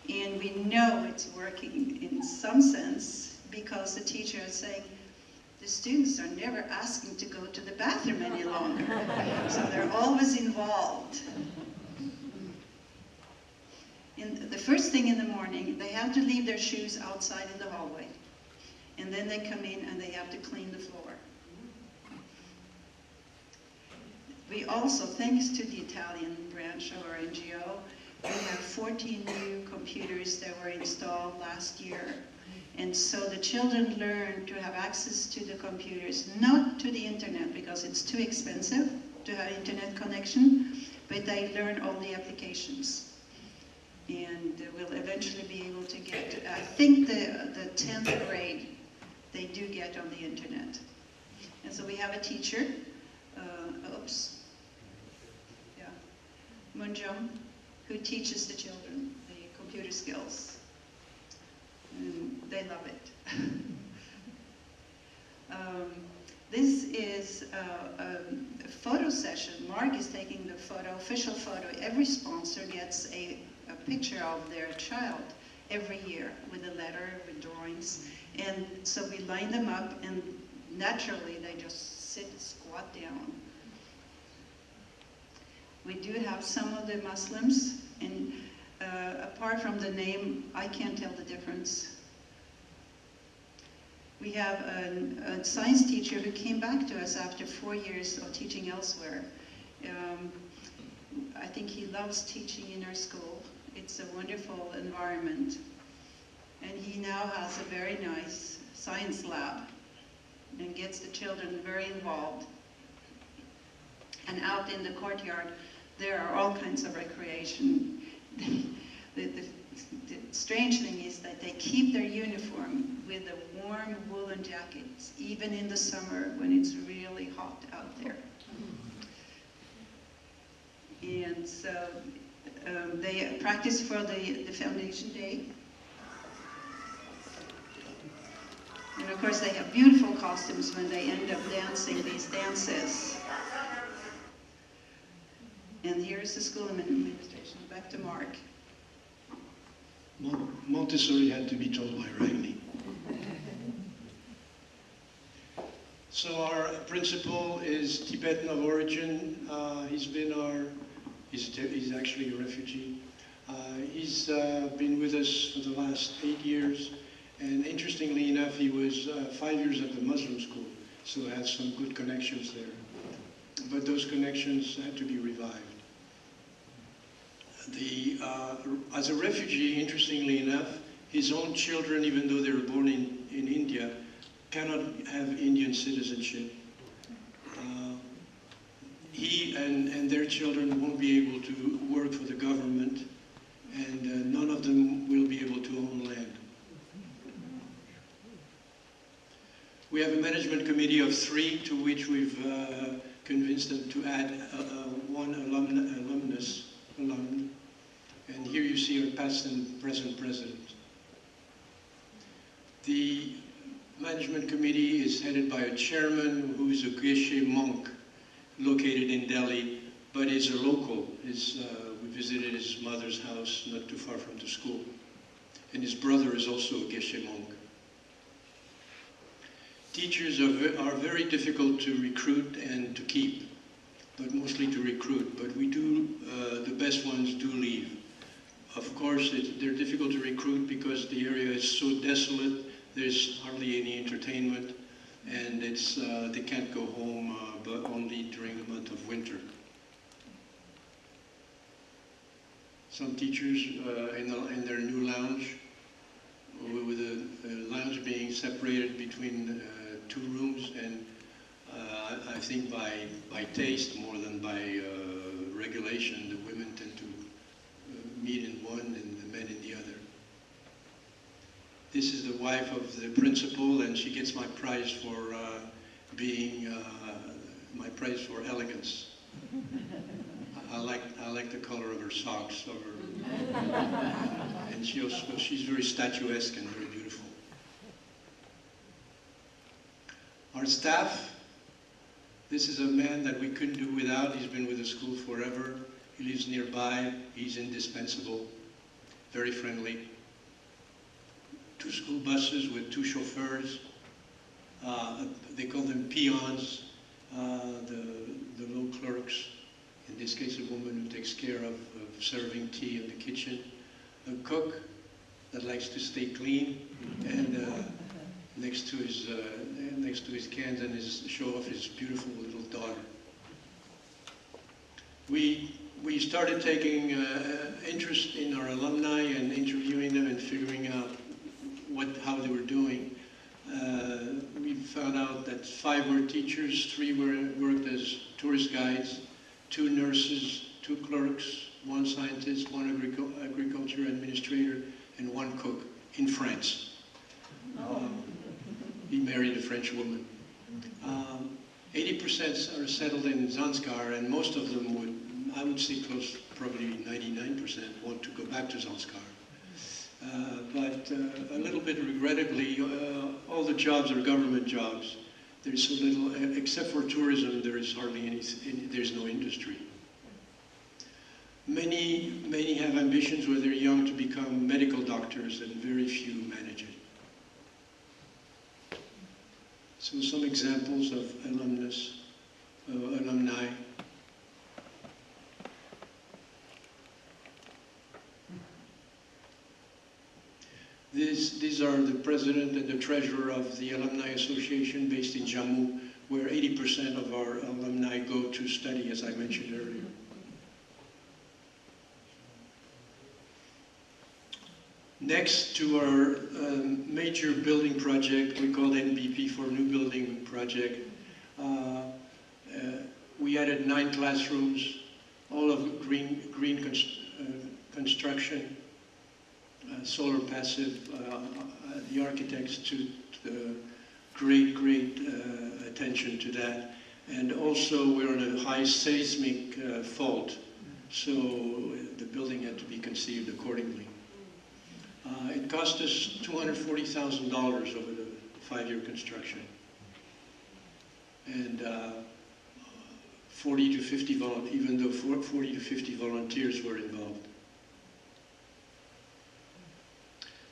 And we know it's working in some sense because the teacher is saying, the students are never asking to go to the bathroom any longer. So they're always involved. The first thing in the morning, they have to leave their shoes outside in the hallway. And then they come in and they have to clean the floor. We also, thanks to the Italian branch of our NGO, we have 14 new computers that were installed last year. And so the children learn to have access to the computers, not to the internet because it's too expensive to have internet connection, but they learn all the applications. and we'll eventually be able to get, I think the 10th grade, they do get on the internet. And so we have a teacher, Munjum, who teaches the children the computer skills. And they love it. This is a photo session. Marc is taking the photo, official photo. Every sponsor gets a picture of their child every year with a letter, with drawings. And so we line them up, and naturally they just squat down. We do have some of the Muslims, and apart from the name, I can't tell the difference. We have a science teacher who came back to us after 4 years of teaching elsewhere. I think he loves teaching in our school. It's a wonderful environment. And he now has a very nice science lab and gets the children very involved. And out in the courtyard, there are all kinds of recreation. The strange thing is that they keep their uniform with the warm woolen jackets, even in the summer when it's really hot out there. And so they practice for the Foundation Day. And of course they have beautiful costumes when they end up dancing these dances. And here's the school administration. Back to Marc. Montessori had to be told by Ragni. So our principal is Tibetan of origin. He's actually a refugee. He's been with us for the last 8 years. And interestingly enough, he was 5 years at the Muslim school, so had some good connections there. But those connections had to be revived. As a refugee, interestingly enough, his own children, even though they were born in India, cannot have Indian citizenship. He and their children won't be able to work for the government, and none of them will be able to own land. We have a management committee of 3, to which we've convinced them to add one alum. And here you see our past and present president. The management committee is headed by a chairman who is a Geshe monk located in Delhi, but is a local. We visited his mother's house not too far from the school. And his brother is also a Geshe monk. Teachers are very difficult to recruit and to keep, but mostly to recruit. But we do, the best ones do leave. Of course, they're difficult to recruit because the area is so desolate, there's hardly any entertainment, and they can't go home but only during the month of winter. Some teachers in their new lounge, with the lounge being separated between 2 rooms, and I think by taste more than by regulation, the women tend to meet in one and the men in the other. This is the wife of the principal, and she gets my prize for my prize for elegance. I like the color of her socks, and she's very statuesque and very beautiful. Our staff, this is a man that we couldn't do without. He's been with the school forever. He lives nearby. He's indispensable, very friendly. 2 school buses with 2 chauffeurs. They call them peons, the low clerks. In this case, a woman who takes care of serving tea in the kitchen. A cook that likes to stay clean, and next to his cans and show off his beautiful little daughter. We started taking interest in our alumni and interviewing them and figuring out how they were doing. We found out that 5 were teachers, 3 worked as tourist guides, 2 nurses, 2 clerks, 1 scientist, 1 agriculture administrator, and 1 cook in France. He married a French woman. 80% are settled in Zanskar, and most of them would, I would say close, probably 99% want to go back to Zanskar. But a little bit regrettably, all the jobs are government jobs. There's so little, except for tourism, there is hardly any, there's no industry. Many have ambitions when they're young to become medical doctors, and very few manage it. So some examples of alumni. These are the president and the treasurer of the Alumni Association based in Jammu, where 80% of our alumni go to study, as I mentioned earlier. Next to our major building project, we called NBP for New Building Project, we added 9 classrooms, all of green construction, solar passive. The architects took great attention to that. And also we're on a high seismic fault, so the building had to be conceived accordingly. It cost us $240,000 over the 5-year construction. And 40 to 50 volunteers, even though 40 to 50 volunteers were involved.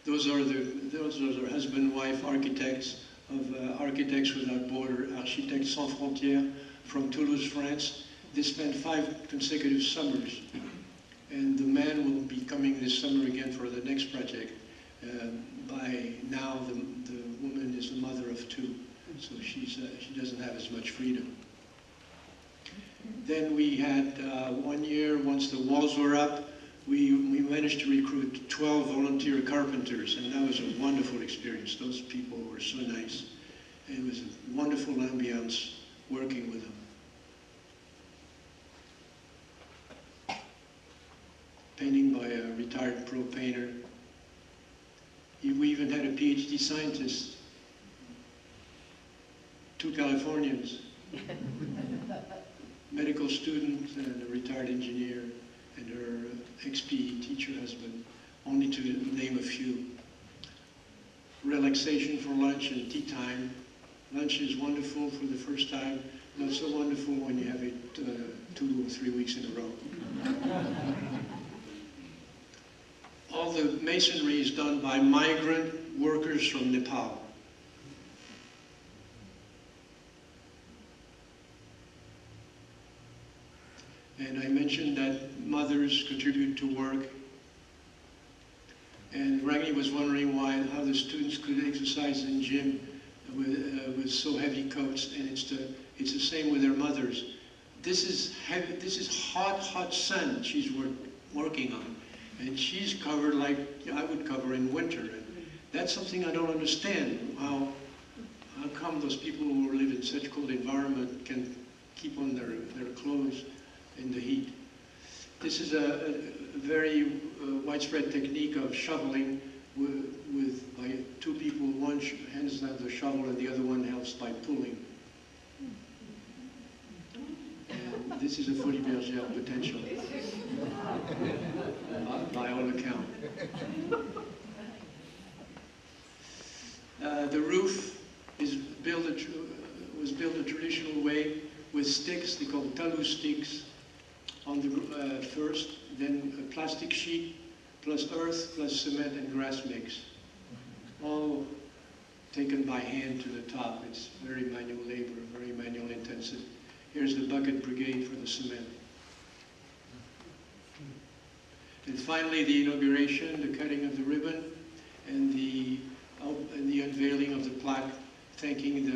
Those are our husband-wife architects of Architects Without Borders, Architectes Sans Frontières from Toulouse, France. They spent 5 consecutive summers. And the man will be coming this summer again for the next project. By now, the woman is a mother of 2, so she doesn't have as much freedom. Then we had 1 year, once the walls were up, we managed to recruit 12 volunteer carpenters, and that was a wonderful experience. Those people were so nice. It was a wonderful ambiance working with them. Painting by a retired pro painter. We even had a PhD scientist, 2 Californians, medical student and a retired engineer, and her ex-PE teacher husband, only to name a few. Relaxation for lunch and tea time. Lunch is wonderful for the first time, not so wonderful when you have it 2 or 3 weeks in a row. All the masonry is done by migrant workers from Nepal. And I mentioned that mothers contribute to work. And Ragni was wondering how the students could exercise in gym with so heavy coats, and it's the same with their mothers. This is hot sun she's working on. And she's covered like I would cover in winter. And that's something I don't understand. How come those people who live in such cold environment can keep on their clothes in the heat? This is a very widespread technique of shoveling by 2 people. One hands out the shovel and the other one helps by pulling. And this is a fully bergère potential, by all accounts. The roof was built a traditional way with sticks, they call talu sticks, on the first, then a plastic sheet, plus earth, plus cement and grass mix. All taken by hand to the top. It's very manual labor, very manual intensive. Here's the bucket brigade for the cement. And finally, the inauguration, the cutting of the ribbon, and the unveiling of the plaque, thanking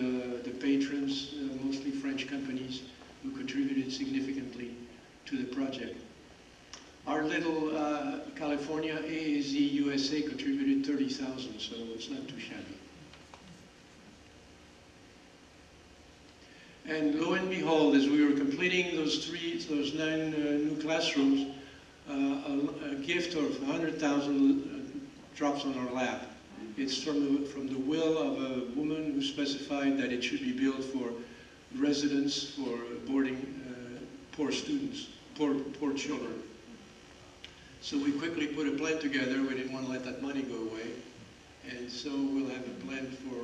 the patrons, mostly French companies, who contributed significantly to the project. Our little California AaZ USA contributed 30,000, so it's not too shabby. And lo and behold, as we were completing those 9 new classrooms, a gift of 100,000 drops on our lap. It's from the will of a woman who specified that it should be built for residents, for boarding poor students, poor children. So we quickly put a plan together. We didn't want to let that money go away. And so we'll have a plan for,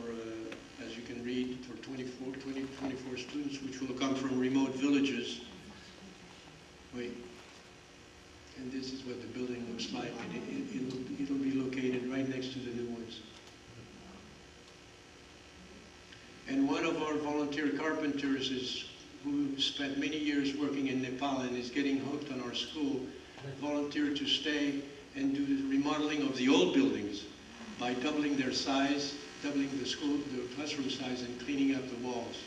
as you can read, for 24 students, which will come from remote villages. Wait. And this is what the building looks like. And it'll be located right next to the new ones. And one of our volunteer carpenters who spent many years working in Nepal and is getting hooked on our school, volunteered to stay and do the remodeling of the old buildings by doubling their size, doubling the classroom size, and cleaning up the walls.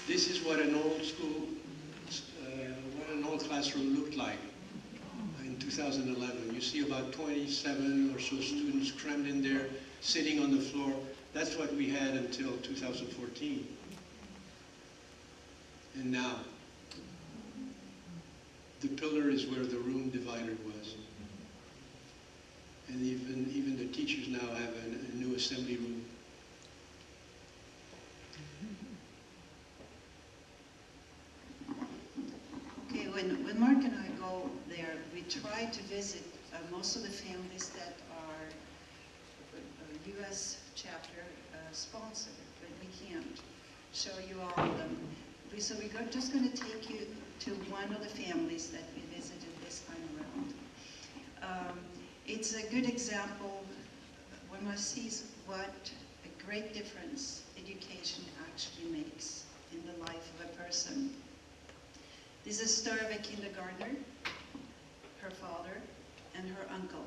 This is what an old school, what an old classroom looked like in 2011. You see about 27 or so students crammed in there, sitting on the floor. That's what we had until 2014. And now, the pillar is where the room divider was. And even the teachers now have a new assembly room. Okay, when Mark and I go there, we try to visit most of the families that are U.S. chapter sponsored, but we can't show you all of them. So we're just going to take you to one of the families that we visited this time around. It's a good example. One must see what a great difference education actually makes in the life of a person. This is a story of a kindergartner, her father, and her uncle.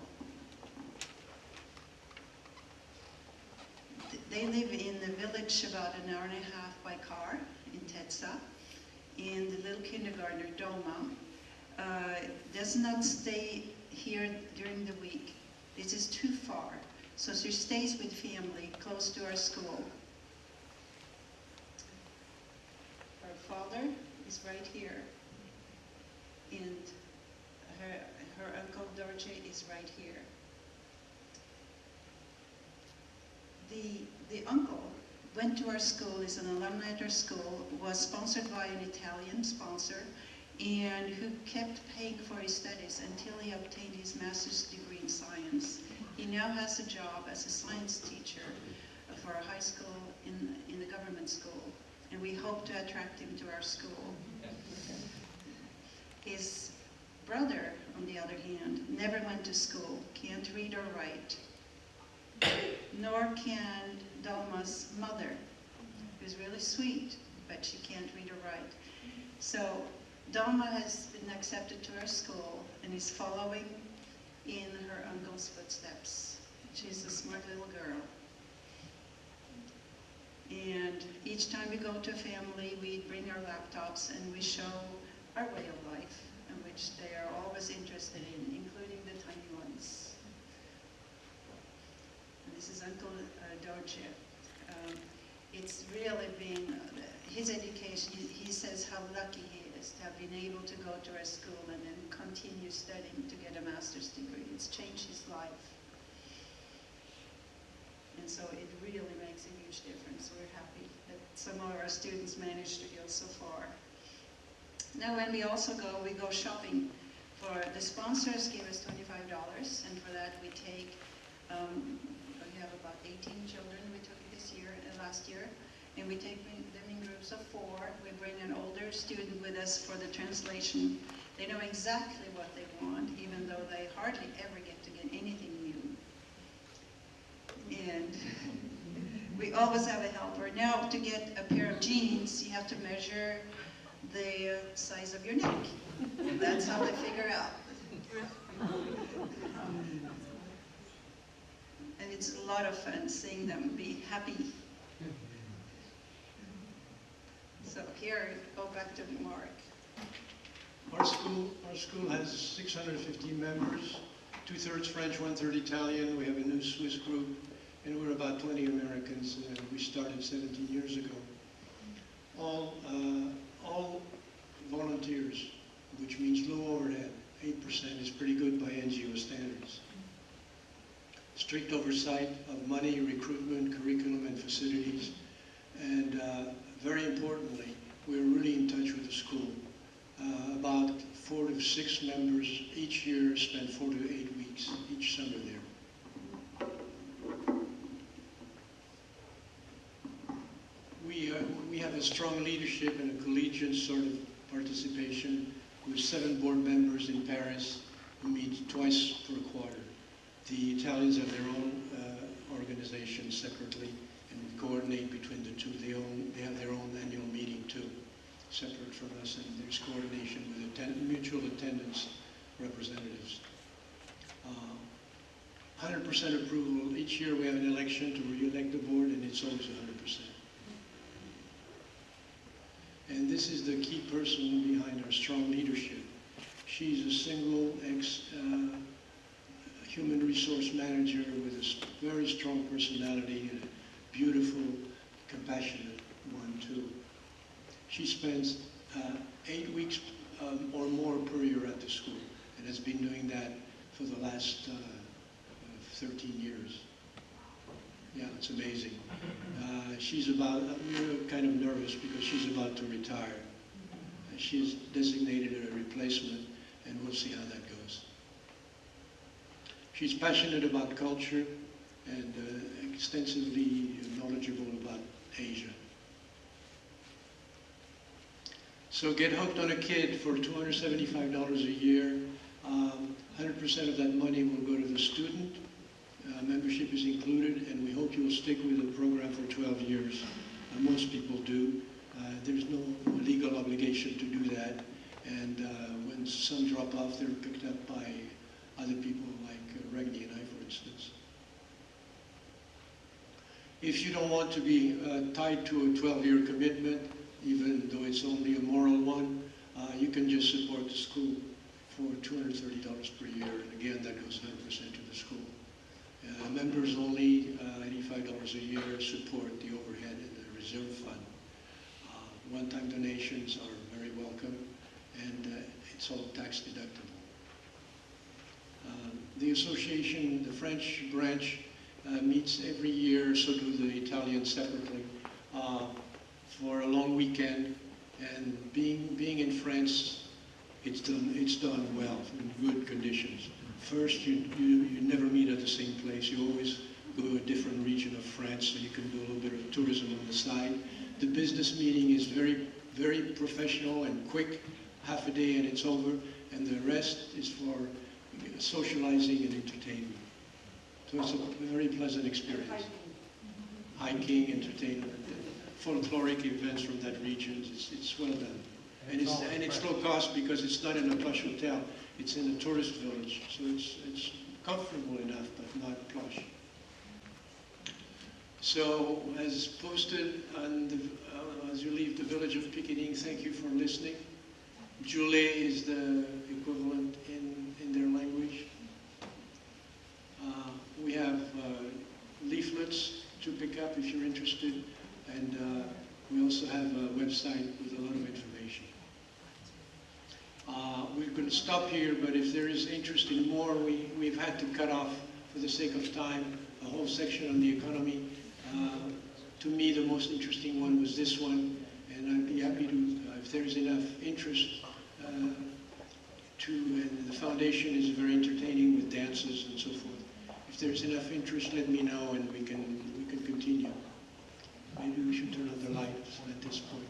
They live in the village about an hour and a half by car in Tetsa, and the little kindergartner, Doma, does not stay here during the week. This is too far, so she stays with family close to our school. Her father is right here, and her uncle Dorje is right here. The uncle went to our school, is an alumni at our school, was sponsored by an Italian sponsor, and who kept paying for his studies until he obtained his master's degree in science. He now has a job as a science teacher for a high school in the government school, and we hope to attract him to our school. His brother, on the other hand, never went to school, can't read or write, nor can Dalma's mother, who's really sweet, but she can't read or write. So Dalma has been accepted to our school and is following in her uncle's footsteps. She's a smart little girl. And each time we go to a family, we bring our laptops and we show our way of life, in which they are always interested in, including the tiny ones. And this is Uncle Dorje. It's really been his education. He says how lucky he is to have been able to go to our school and then continue studying to get a master's degree. It's changed his life. And so it really makes a huge difference. We're happy that some of our students managed to go so far. Now when we also go, we go shopping. For the sponsors give us $25, and for that we take, we have about 18 children we took last year, and we take them in groups of 4. We bring an older student with us for the translation. They know exactly what they want, even though they hardly ever get to get anything new. And we always have a helper. Now, to get a pair of jeans, you have to measure the size of your neck. That's how they figure out. And it's a lot of fun seeing them be happy. So here, go back to Marc. Our school has 650 members, 2/3 French, 1/3 Italian. We have a new Swiss group, and we're about 20 Americans. We started 17 years ago. All volunteers, which means low overhead. strict oversight of money, recruitment, curriculum, and facilities. And very importantly, we're really in touch with the school. About 4 to 6 members each year spend 4 to 8 weeks each summer there. We have a strong leadership and a collegiate sort of participation with 7 board members in Paris who meet twice per quarter. The Italians have their own organization separately, and we coordinate between the two. They have their own annual meeting too, separate from us, and there's coordination with mutual attendance representatives. 100% approval. Each year we have an election to re-elect the board, and it's always 100%. And this is the key person behind our strong leadership. She's a single human resource manager with a very strong personality and a beautiful, compassionate one too. She spends 8 weeks or more per year at the school and has been doing that for the last 13 years. Yeah, it's amazing. We're kind of nervous because she's about to retire. She's designated a replacement, and we'll see how that goes. She's passionate about culture and extensively knowledgeable about Asia. So get hooked on a kid for $275 a year. 100% of that money will go to the student. Membership is included, and we hope you will stick with the program for 12 years. Most people do. There's no legal obligation to do that. And when some drop off, they're picked up by other people like Ragni and I, for instance. If you don't want to be tied to a 12-year commitment, even though it's only a moral one, you can just support the school for $230 per year. And again, that goes 100% to the school. Members only, $85 a year, support the overhead and the reserve fund. One-time donations are very welcome, and it's all tax deductible. The association, the French branch, meets every year, so do the Italians separately, for a long weekend. And being in France, it's done well, in good conditions. First, you never meet at the same place. You always go to a different region of France, so you can do a little bit of tourism on the side. The business meeting is very, very professional and quick, half a day and it's over, and the rest is for socializing and entertainment. So it's a very pleasant experience. Hiking, entertainment, folkloric events from that region. It's well done. And it's low cost because it's not in a plush hotel. It's in a tourist village, so it's comfortable enough, but not plush. So, as posted on as you leave the village of Picketing, thank you for listening. Jule is the equivalent in their language. We have leaflets to pick up if you're interested, and we also have a website with a lot of information. We're going to stop here, but if there is interest in more, we've had to cut off, for the sake of time, a whole section on the economy. To me, the most interesting one was this one, and I'd be happy to, if there's enough interest, and the foundation is very entertaining with dances and so forth. If there's enough interest, let me know, and we can continue. Maybe we should turn on the lights at this point.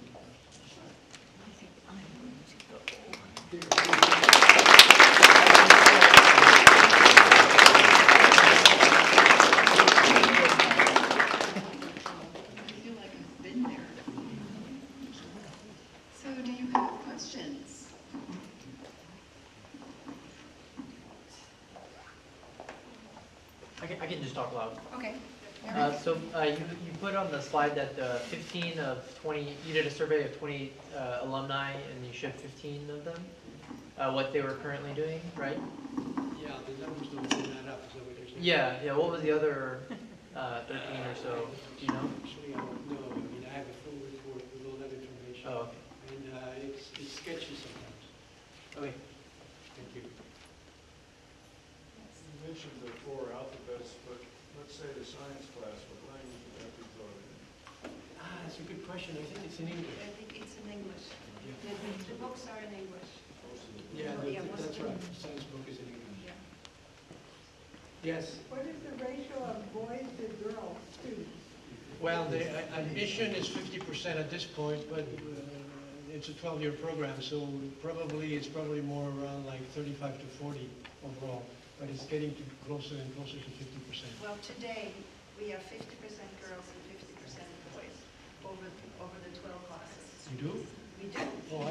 I can just talk loud. Okay. So you put on the slide that 15 of 20, you did a survey of 20 alumni and you showed 15 of them, what they were currently doing, right? Yeah, the numbers don't add up, is that what you're saying? Yeah, what was the other 13 or so, do you know? Actually, I don't know. I mean, I have a full report with all that information. Oh, okay. And it's sketchy sometimes. Okay. Thank you. You mentioned the 4 alphabets, but let's say the science class, what language would that be taught in? That's a good question. I think it's in English. I think it's in English. The books are in English. Most of the Yeah, Yeah, most that's of right. them. The science book is in English. Yeah. Yes. What is the ratio of boys to girls students? Well, the admission is 50% at this point, but it's a 12-year program, so it's probably more around like 35 to 40 overall. But it's getting closer and closer to 50%. Well, today, we have 50% girls and 50% boys over the 12 classes. You do? We do. Oh,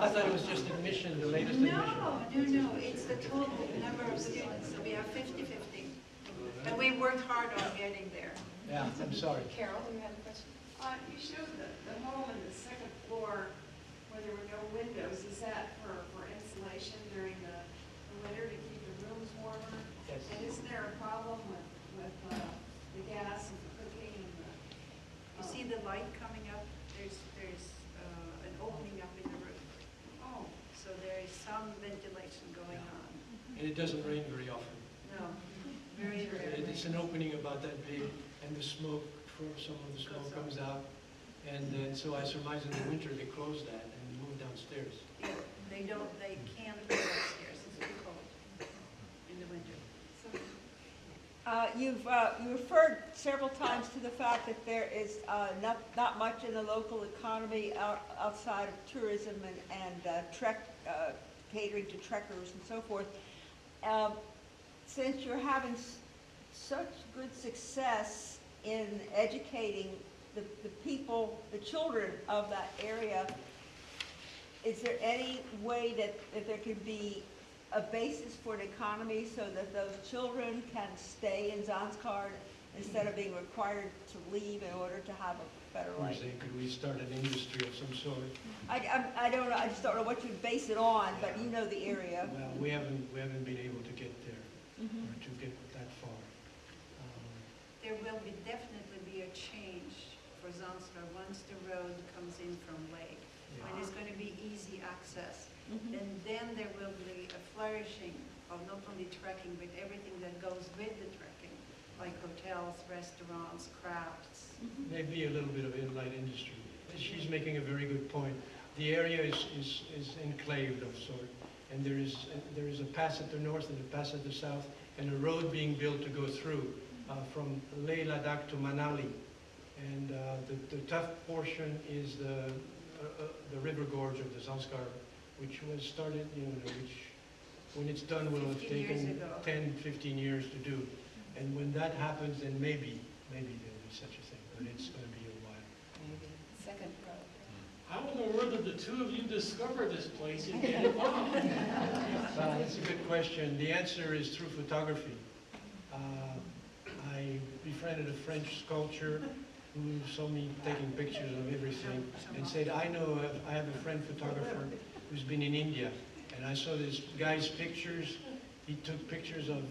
I thought it was just admission, the latest admission. No, it's the total number of students, so we have 50-50. And we worked hard on getting there. Yeah, I'm sorry. Carol, you had a question? You showed the home in the second floor where there were no windows. Is that for insulation during the winter to keep the rooms warmer? Yes. And isn't there a problem with the gas and the cooking and the... You see the light coming up? There's an opening up in the roof. Oh, So there is some ventilation going on. And it doesn't rain very often. No, very rare. It's an opening about that big, and the smoke, some of the smoke comes out. And so I surmise in the winter they close that and move downstairs. Yeah, they can't go upstairs, it's too cold in the winter. You referred several times to the fact that there is not much in the local economy outside of tourism and catering to trekkers and so forth. Since you're having such good success in educating the people, the children of that area, is there any way that there could be a basis for an economy so that those children can stay in Zanskar instead of being required to leave in order to have a better You're life? saying, could we start an industry of some sort? I don't know, I just don't know what you base it on, but you know the area. Well, we haven't been able to get there, or to get that far. There will definitely be a change for Zanskar once the road comes in from Lake. Yeah. And it's going to be easy access. Mhm. And then there will be a flourishing of not only trekking, but everything that goes with the trekking, like hotels, restaurants, crafts. Maybe a little bit of inlight industry. She's making a very good point. The area is enclaved of sort, and there is a pass at the north and a pass at the south, and a road being built to go through from Leh Ladakh to Manali. And the tough portion is the river gorge of the Zanskar, which was started, which when it's done will have 15 years taken ago. 10, 15 years to do. And when that happens, then maybe there'll be such a thing, but it's going to be a while. Second row. How in the world did the two of you discover this place and get involved? That's a good question. The answer is through photography. I befriended a French sculptor who saw me taking pictures of everything and said, I have a friend photographer who's been in India, and I saw this guy's pictures. He took pictures of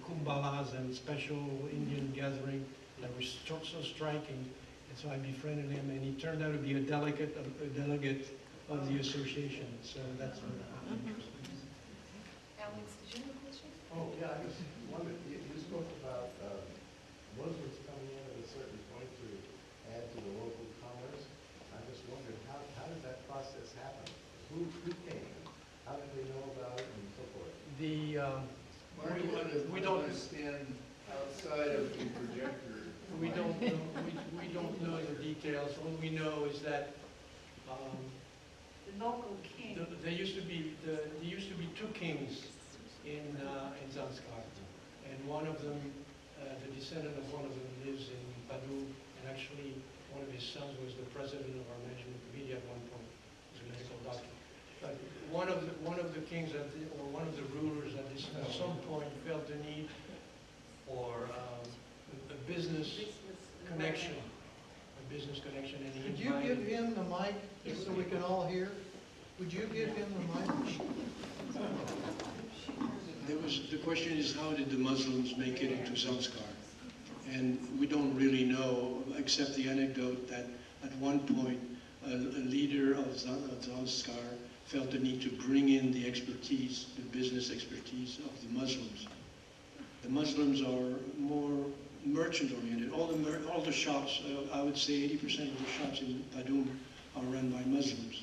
kumbalas and special Indian gathering that were so striking, and so I befriended him, and he turned out to be a delegate of the association. So that's what I'm interested in. Alex, did you have a question? Oh, yeah, I just wondered, you spoke about Muslims coming in at a certain point to add to the local commerce. I just wondered, how did that process happen? Who came? How did they know about it and so forth? We don't stand outside of the projector. We don't know the details. All we know is that The local king. there used to be two kings in Zanskar, and one of them, the descendant of one of them, lives in Padu, and actually one of his sons was the president of our management committee at one point. He was a medical doctor. But one of the kings or one of the rulers at some point felt the need for a business connection, and he Could you give invited. him the mic, just so we can all hear? Would you give him the mic? The question is, how did the Muslims make it into Zanskar? And we don't really know, except the anecdote that at one point a leader of Zanskar felt the need to bring in the expertise, the business expertise of the Muslims. The Muslims are more merchant-oriented. All the shops, I would say 80% of the shops in Padum are run by Muslims.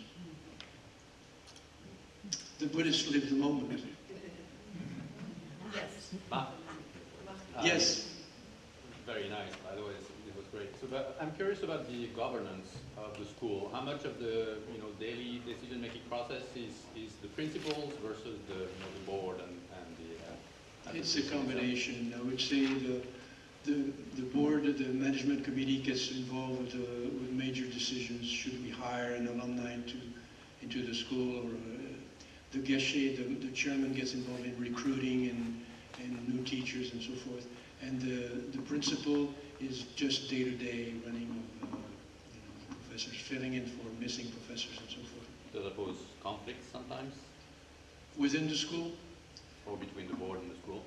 The Buddhists live the moment. Yes. Yes. Very nice, by the way, it was great. So but I'm curious about the governance of the school. How much of the daily decision-making process is the principals versus the board and the It's a combination. I would say the board, the management committee gets involved with major decisions. Should we hire an alumni into the school, or the geshe, the chairman gets involved in recruiting and new teachers and so forth. And the principal is just day-to-day running of professors, filling in for missing professors and so forth. Does that pose conflicts sometimes? Within the school? Or between the board and the school?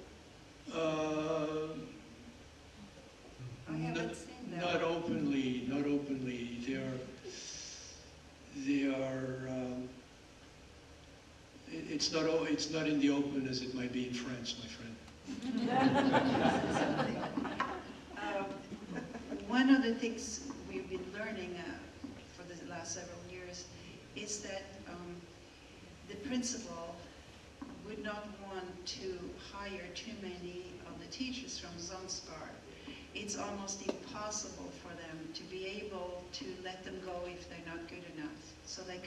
I haven't seen that. Not openly. They are. It's not in the open as it might be in France, my friend. One of the things we've been learning for the last several years is that the principal would not want to hire too many of the teachers from Zanskar. It's almost impossible for them to be able to let them go if they're not good enough. So they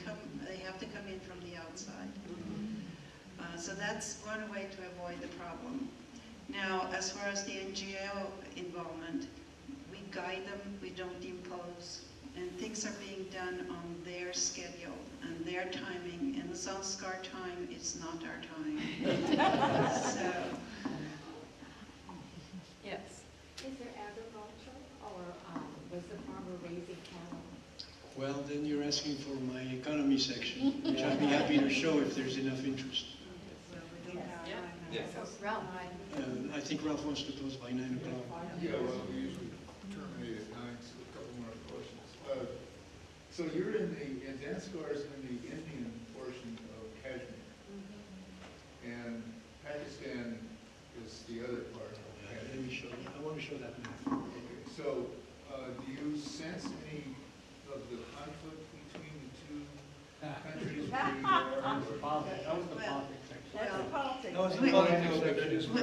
have to come in from the outside. So that's one way to avoid the problem. Now, as far as the NGO involvement, we guide them, we don't impose, and things are being done on their schedule and their timing, and the Zanskar time is not our time. So. Yes. Is there agriculture, or was the farmer raising cattle? Well, then you're asking for my economy section, which I'd be happy to show if there's enough interest. Yes. Ralph, I think Ralph wants to close by 9 o'clock. Yeah, well, we usually terminate at 9, so a couple more questions. So you're in Zanskar is in the Indian portion of Kashmir, and Pakistan is the other part of Kashmir. Let me show you. I want to show that map. Okay, so do you sense any of the conflict between the two countries where you are? That was the politics section. That's the politics. That was the Wait, politics section.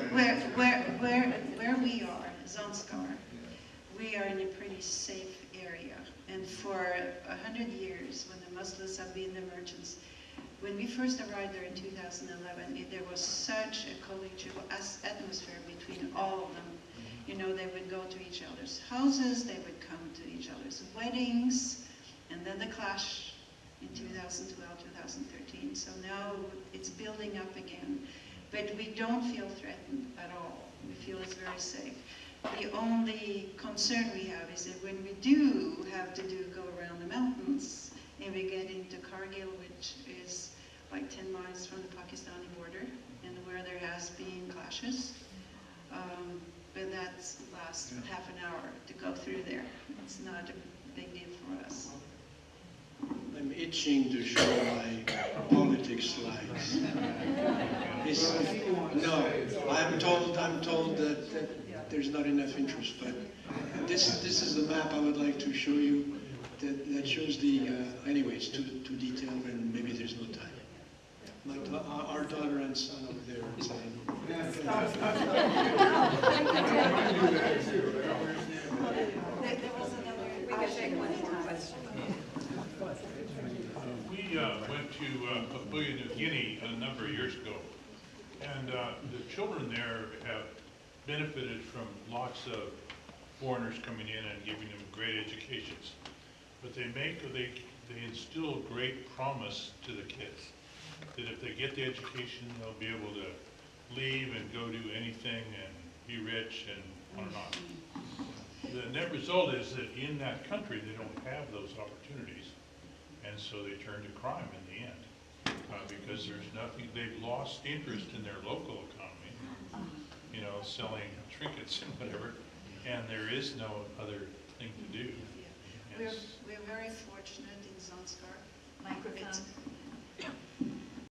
Where we are, Zanskar, we are in a pretty safe area. And for 100 years, when the Muslims have been the merchants, when we first arrived there in 2011, there was such a collegial atmosphere between all of them. You know, they would go to each other's houses, they would come to each other's weddings, and then the clash in 2012, 2013. So now it's building up again. But we don't feel threatened at all. We feel it's very safe. The only concern we have is that when we do have to go around the mountains, and we get into Kargil, which is like 10 miles from the Pakistani border, and where there has been clashes. But that lasts half an hour to go through there. It's not a big deal for us. I'm itching to show my politics slides. No, I'm told that there's not enough interest, but this is the map I would like to show you that shows the, anyway, it's too detailed and maybe there's no time. Our daughter and son over there are saying. We can take one more question. We went to Papua New Guinea a number of years ago, and the children there have benefited from lots of foreigners coming in and giving them great educations. But they instill great promise to the kids that if they get the education, they'll be able to leave and go do anything and be rich and on and on. The net result is that in that country, they don't have those opportunities. And so they turn to crime in the end because there's nothing, they've lost interest in their local economy, you know, selling trinkets and whatever, and there is no other thing to do. We're very fortunate in Zanskar. Microphone.